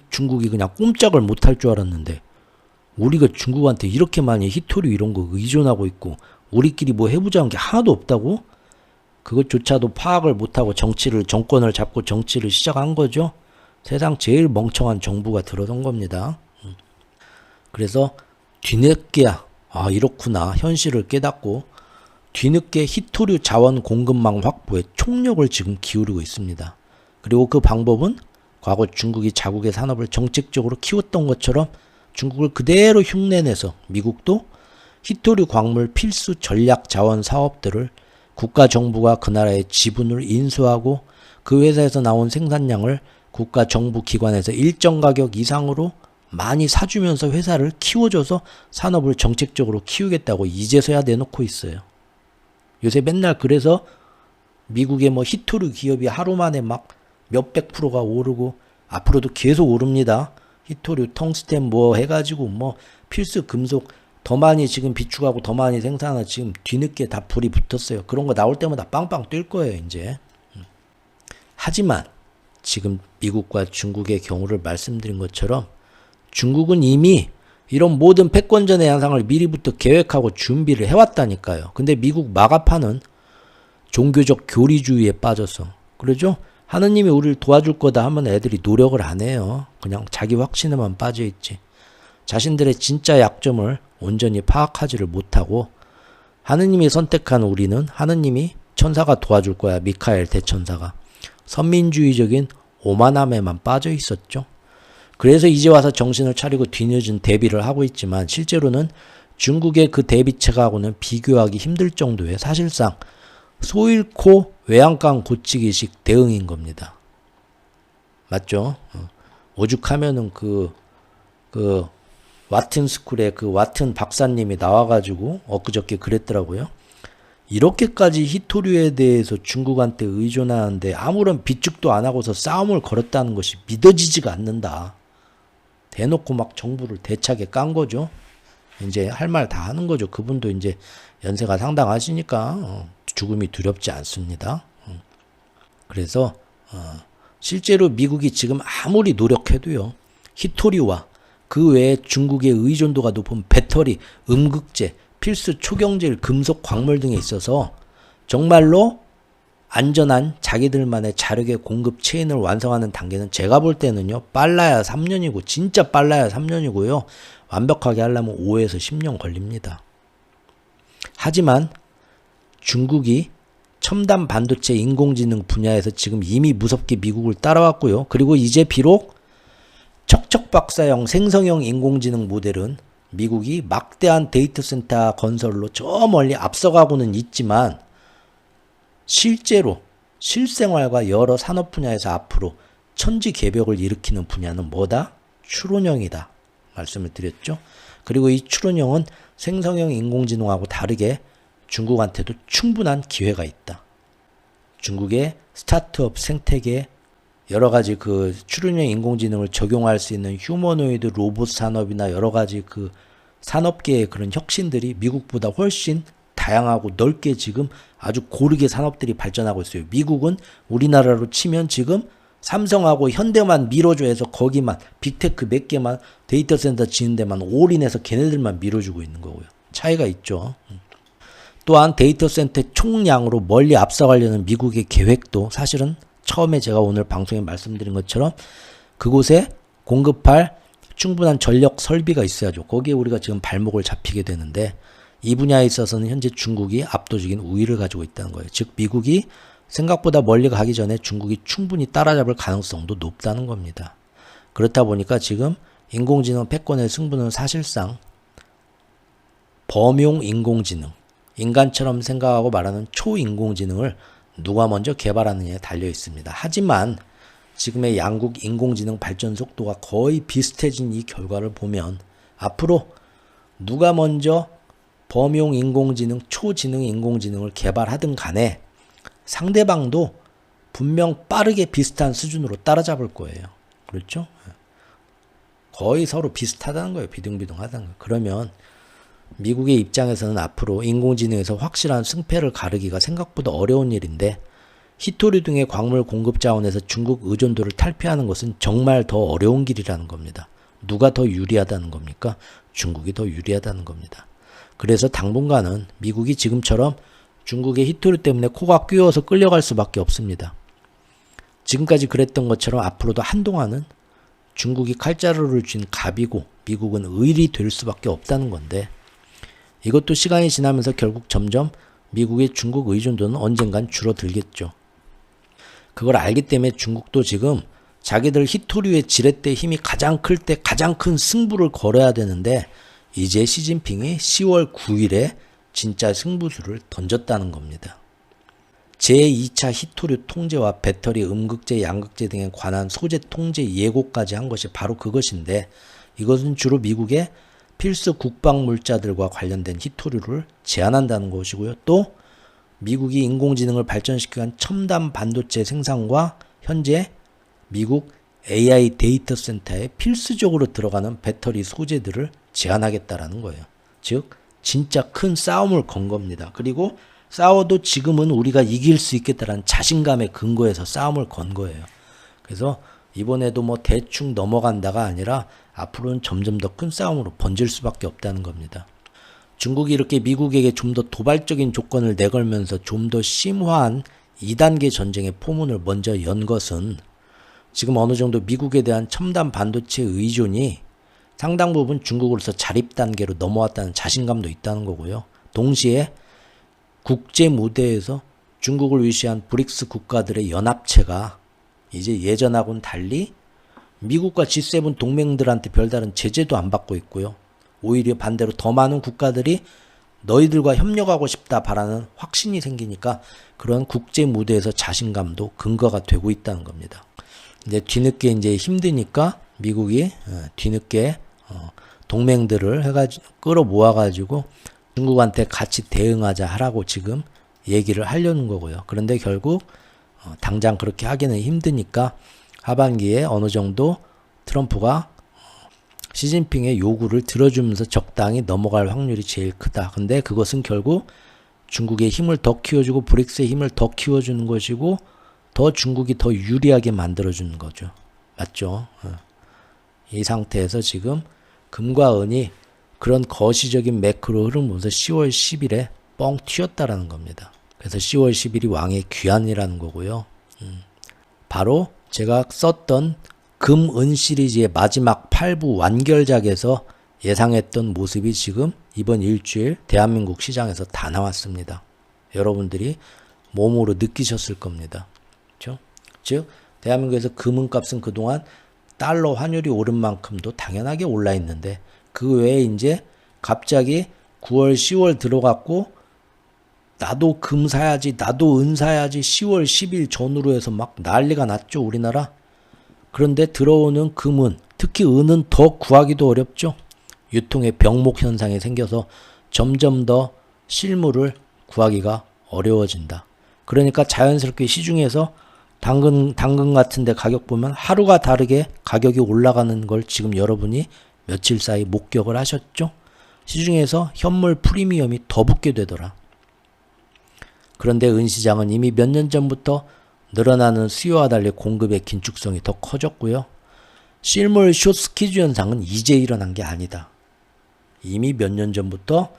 중국이 그냥 꼼짝을 못할 줄 알았는데 우리가 중국한테 이렇게 많이 히토류 이런 거 의존하고 있고 우리끼리 뭐 해보자는 게 하나도 없다고? 그것조차도 파악을 못하고 정권을 잡고 정치를 시작한 거죠. 세상 제일 멍청한 정부가 들어선 겁니다. 그래서 뒤늦게야 이렇구나 현실을 깨닫고 뒤늦게 히토류 자원 공급망 확보에 총력을 지금 기울이고 있습니다. 그리고 그 방법은 과거 중국이 자국의 산업을 정책적으로 키웠던 것처럼 중국을 그대로 흉내내서 미국도 히토류 광물 필수 전략 자원 사업들을 국가 정부가 그 나라의 지분을 인수하고 그 회사에서 나온 생산량을 국가 정부 기관에서 일정 가격 이상으로 많이 사주면서 회사를 키워줘서 산업을 정책적으로 키우겠다고 이제서야 내놓고 있어요. 요새 맨날 그래서 미국의 뭐 히토류 기업이 하루 만에 막 몇백 프로가 오르고 앞으로도 계속 오릅니다. 히토류, 텅스텐 뭐 해가지고 뭐 필수 금속 더 많이 지금 비축하고 더 많이 생산하고 지금 뒤늦게 다 불이 붙었어요. 그런 거 나올 때마다 빵빵 뛸 거예요, 이제. 하지만 지금 미국과 중국의 경우를 말씀드린 것처럼 중국은 이미 이런 모든 패권전의 양상을 미리부터 계획하고 준비를 해왔다니까요. 근데 미국 마가파는 종교적 교리주의에 빠져서 그러죠? 하느님이 우리를 도와줄 거다 하면 애들이 노력을 안 해요. 그냥 자기 확신에만 빠져있지. 자신들의 진짜 약점을 온전히 파악하지를 못하고 하느님이 선택한 우리는 하느님이 천사가 도와줄 거야. 미카엘 대천사가. 선민주의적인 오만함에만 빠져 있었죠. 그래서 이제 와서 정신을 차리고 뒤늦은 대비를 하고 있지만 실제로는 중국의 그 대비책하고는 비교하기 힘들 정도의 사실상 소 잃고 외양간 고치기식 대응인 겁니다. 맞죠? 오죽하면은 그 와튼 스쿨의 그 와튼 박사님이 나와가지고 엊그저께 그랬더라고요. 이렇게까지 히토류에 대해서 중국한테 의존하는데 아무런 비축도 안 하고서 싸움을 걸었다는 것이 믿어지지가 않는다. 대놓고 막 정부를 대차게 깐 거죠. 이제 할 말 다 하는 거죠. 그분도 이제 연세가 상당하시니까 죽음이 두렵지 않습니다. 그래서 실제로 미국이 지금 아무리 노력해도요. 히토류와 그 외에 중국의 의존도가 높은 배터리, 음극재, 필수 초경질, 금속 광물 등에 있어서 정말로 안전한 자기들만의 자력의 공급 체인을 완성하는 단계는 제가 볼 때는요. 빨라야 3년이고 진짜 빨라야 3년이고요. 완벽하게 하려면 5에서 10년 걸립니다. 하지만 중국이 첨단 반도체 인공지능 분야에서 지금 이미 무섭게 미국을 따라왔고요. 그리고 이제 비록 척척박사형 생성형 인공지능 모델은 미국이 막대한 데이터 센터 건설로 저 멀리 앞서가고는 있지만 실제로 실생활과 여러 산업 분야에서 앞으로 천지개벽을 일으키는 분야는 뭐다? 추론형이다. 말씀을 드렸죠. 그리고 이 추론형은 생성형 인공지능하고 다르게 중국한테도 충분한 기회가 있다. 중국의 스타트업 생태계에 여러 가지 그 추론형 인공지능을 적용할 수 있는 휴머노이드 로봇 산업이나 여러 가지 그 산업계의 그런 혁신들이 미국보다 훨씬 다양하고 넓게 지금 아주 고르게 산업들이 발전하고 있어요. 미국은 우리나라로 치면 지금 삼성하고 현대만 밀어줘 해서 거기만 빅테크 몇 개만 데이터 센터 지은 데만 올인해서 걔네들만 밀어주고 있는 거고요. 차이가 있죠. 또한 데이터 센터 총량으로 멀리 앞서가려는 미국의 계획도 사실은 처음에 제가 오늘 방송에 말씀드린 것처럼 그곳에 공급할 충분한 전력 설비가 있어야죠. 거기에 우리가 지금 발목을 잡히게 되는데 이 분야에 있어서는 현재 중국이 압도적인 우위를 가지고 있다는 거예요. 즉 미국이 생각보다 멀리 가기 전에 중국이 충분히 따라잡을 가능성도 높다는 겁니다. 그렇다 보니까 지금 인공지능 패권의 승부는 사실상 범용 인공지능, 인간처럼 생각하고 말하는 초인공지능을 누가 먼저 개발하느냐에 달려 있습니다. 하지만 지금의 양국 인공지능 발전 속도가 거의 비슷해진 이 결과를 보면 앞으로 누가 먼저 범용 인공지능, 초지능 인공지능을 개발하든 간에 상대방도 분명 빠르게 비슷한 수준으로 따라잡을 거예요. 그렇죠? 거의 서로 비슷하다는 거예요. 비등비등하다는 거예요. 그러면 미국의 입장에서는 앞으로 인공지능에서 확실한 승패를 가르기가 생각보다 어려운 일인데 히토류 등의 광물 공급 자원에서 중국 의존도를 탈피하는 것은 정말 더 어려운 길이라는 겁니다. 누가 더 유리하다는 겁니까? 중국이 더 유리하다는 겁니다. 그래서 당분간은 미국이 지금처럼 중국의 히토류 때문에 코가 끼어서 끌려갈 수밖에 없습니다. 지금까지 그랬던 것처럼 앞으로도 한동안은 중국이 칼자루를 쥔 갑이고 미국은 을이 될 수밖에 없다는 건데 이것도 시간이 지나면서 결국 점점 미국의 중국 의존도는 언젠간 줄어들겠죠. 그걸 알기 때문에 중국도 지금 자기들 히토류의 지렛대 힘이 가장 클 때 가장 큰 승부를 걸어야 되는데 이제 시진핑이 10월 9일에 진짜 승부수를 던졌다는 겁니다. 제2차 히토류 통제와 배터리, 음극재, 양극재 등에 관한 소재 통제 예고까지 한 것이 바로 그것인데 이것은 주로 미국의 필수 국방 물자들과 관련된 히토류를 제한한다는 것이고요. 또 미국이 인공지능을 발전시키기 위한 첨단 반도체 생산과 현재 미국 AI 데이터 센터에 필수적으로 들어가는 배터리 소재들을 제한하겠다라는 거예요. 즉 진짜 큰 싸움을 건 겁니다. 그리고 싸워도 지금은 우리가 이길 수 있겠다라는 자신감의 근거에서 싸움을 건 거예요. 그래서 이번에도 뭐 대충 넘어간다가 아니라 앞으로는 점점 더 큰 싸움으로 번질 수밖에 없다는 겁니다. 중국이 이렇게 미국에게 좀 더 도발적인 조건을 내걸면서 좀 더 심화한 2단계 전쟁의 포문을 먼저 연 것은 지금 어느 정도 미국에 대한 첨단 반도체 의존이 상당 부분 중국으로서 자립 단계로 넘어왔다는 자신감도 있다는 거고요. 동시에 국제 무대에서 중국을 위시한 브릭스 국가들의 연합체가 이제 예전하고는 달리 미국과 G7 동맹들한테 별다른 제재도 안 받고 있고요. 오히려 반대로 더 많은 국가들이 너희들과 협력하고 싶다 바라는 확신이 생기니까 그런 국제 무대에서 자신감도 근거가 되고 있다는 겁니다. 이제 뒤늦게 이제 힘드니까 미국이 뒤늦게 동맹들을 해가지고 끌어모아가지고 중국한테 같이 대응하자 하라고 지금 얘기를 하려는 거고요. 그런데 결국 당장 그렇게 하기는 힘드니까 하반기에 어느 정도 트럼프가 시진핑의 요구를 들어주면서 적당히 넘어갈 확률이 제일 크다. 근데 그것은 결국 중국의 힘을 더 키워주고 브릭스의 힘을 더 키워주는 것이고 더 중국이 더 유리하게 만들어주는 거죠. 맞죠? 이 상태에서 지금 금과 은이 그런 거시적인 매크로 흐름 보면서 10월 10일에 뻥 튀었다라는 겁니다. 그래서 10월 10일이 왕의 귀환이라는 거고요. 바로 제가 썼던 금, 은 시리즈의 마지막 8부 완결작에서 예상했던 모습이 지금 이번 일주일 대한민국 시장에서 다 나왔습니다. 여러분들이 몸으로 느끼셨을 겁니다. 그렇죠? 즉 대한민국에서 금은값은 그동안 달러 환율이 오른 만큼도 당연하게 올라 있는데 그 외에 이제 갑자기 9월, 10월 들어갔고 나도 금 사야지, 나도 은 사야지 10월 10일 전후로 해서 막 난리가 났죠, 우리나라. 그런데 들어오는 금은, 특히 은은 더 구하기도 어렵죠. 유통의 병목 현상이 생겨서 점점 더 실물을 구하기가 어려워진다. 그러니까 자연스럽게 시중에서 당근 같은 데 가격 보면 하루가 다르게 가격이 올라가는 걸 지금 여러분이 며칠 사이 목격을 하셨죠? 시중에서 현물 프리미엄이 더 붙게 되더라. 그런데 은시장은 이미 몇 년 전부터 늘어나는 수요와 달리 공급의 긴축성이 더 커졌고요. 실물 숏 스퀴즈 현상은 이제 일어난 게 아니다. 이미 몇 년 전부터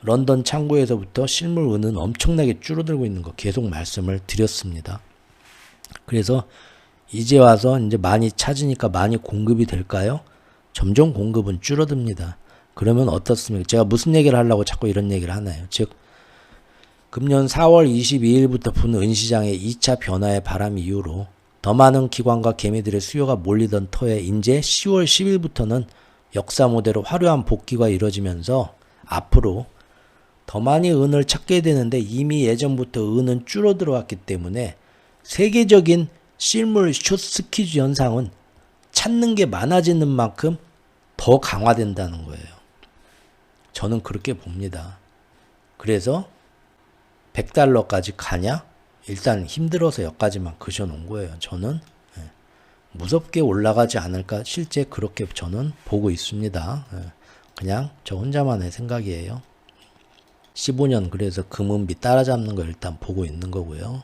런던 창구에서부터 실물 은은 엄청나게 줄어들고 있는 거 계속 말씀을 드렸습니다. 그래서 이제 와서 이제 많이 찾으니까 많이 공급이 될까요? 점점 공급은 줄어듭니다. 그러면 어떻습니까? 제가 무슨 얘기를 하려고 자꾸 이런 얘기를 하나요? 즉 금년 4월 22일부터 부는 은시장의 2차 변화의 바람 이후로 더 많은 기관과 개미들의 수요가 몰리던 터에 이제 10월 10일부터는 역사 모델로 화려한 복귀가 이루어지면서 앞으로 더 많이 은을 찾게 되는데 이미 예전부터 은은 줄어들어 왔기 때문에 세계적인 실물 숏 스퀴즈 현상은 찾는 게 많아지는 만큼 더 강화된다는 거예요. 저는 그렇게 봅니다. 그래서 100달러까지 가냐? 일단 힘들어서 여기까지만 그셔놓은 거예요. 저는 무섭게 올라가지 않을까 실제 그렇게 저는 보고 있습니다. 그냥 저 혼자만의 생각이에요. 15년 그래서 금은비 따라잡는 거 일단 보고 있는 거고요.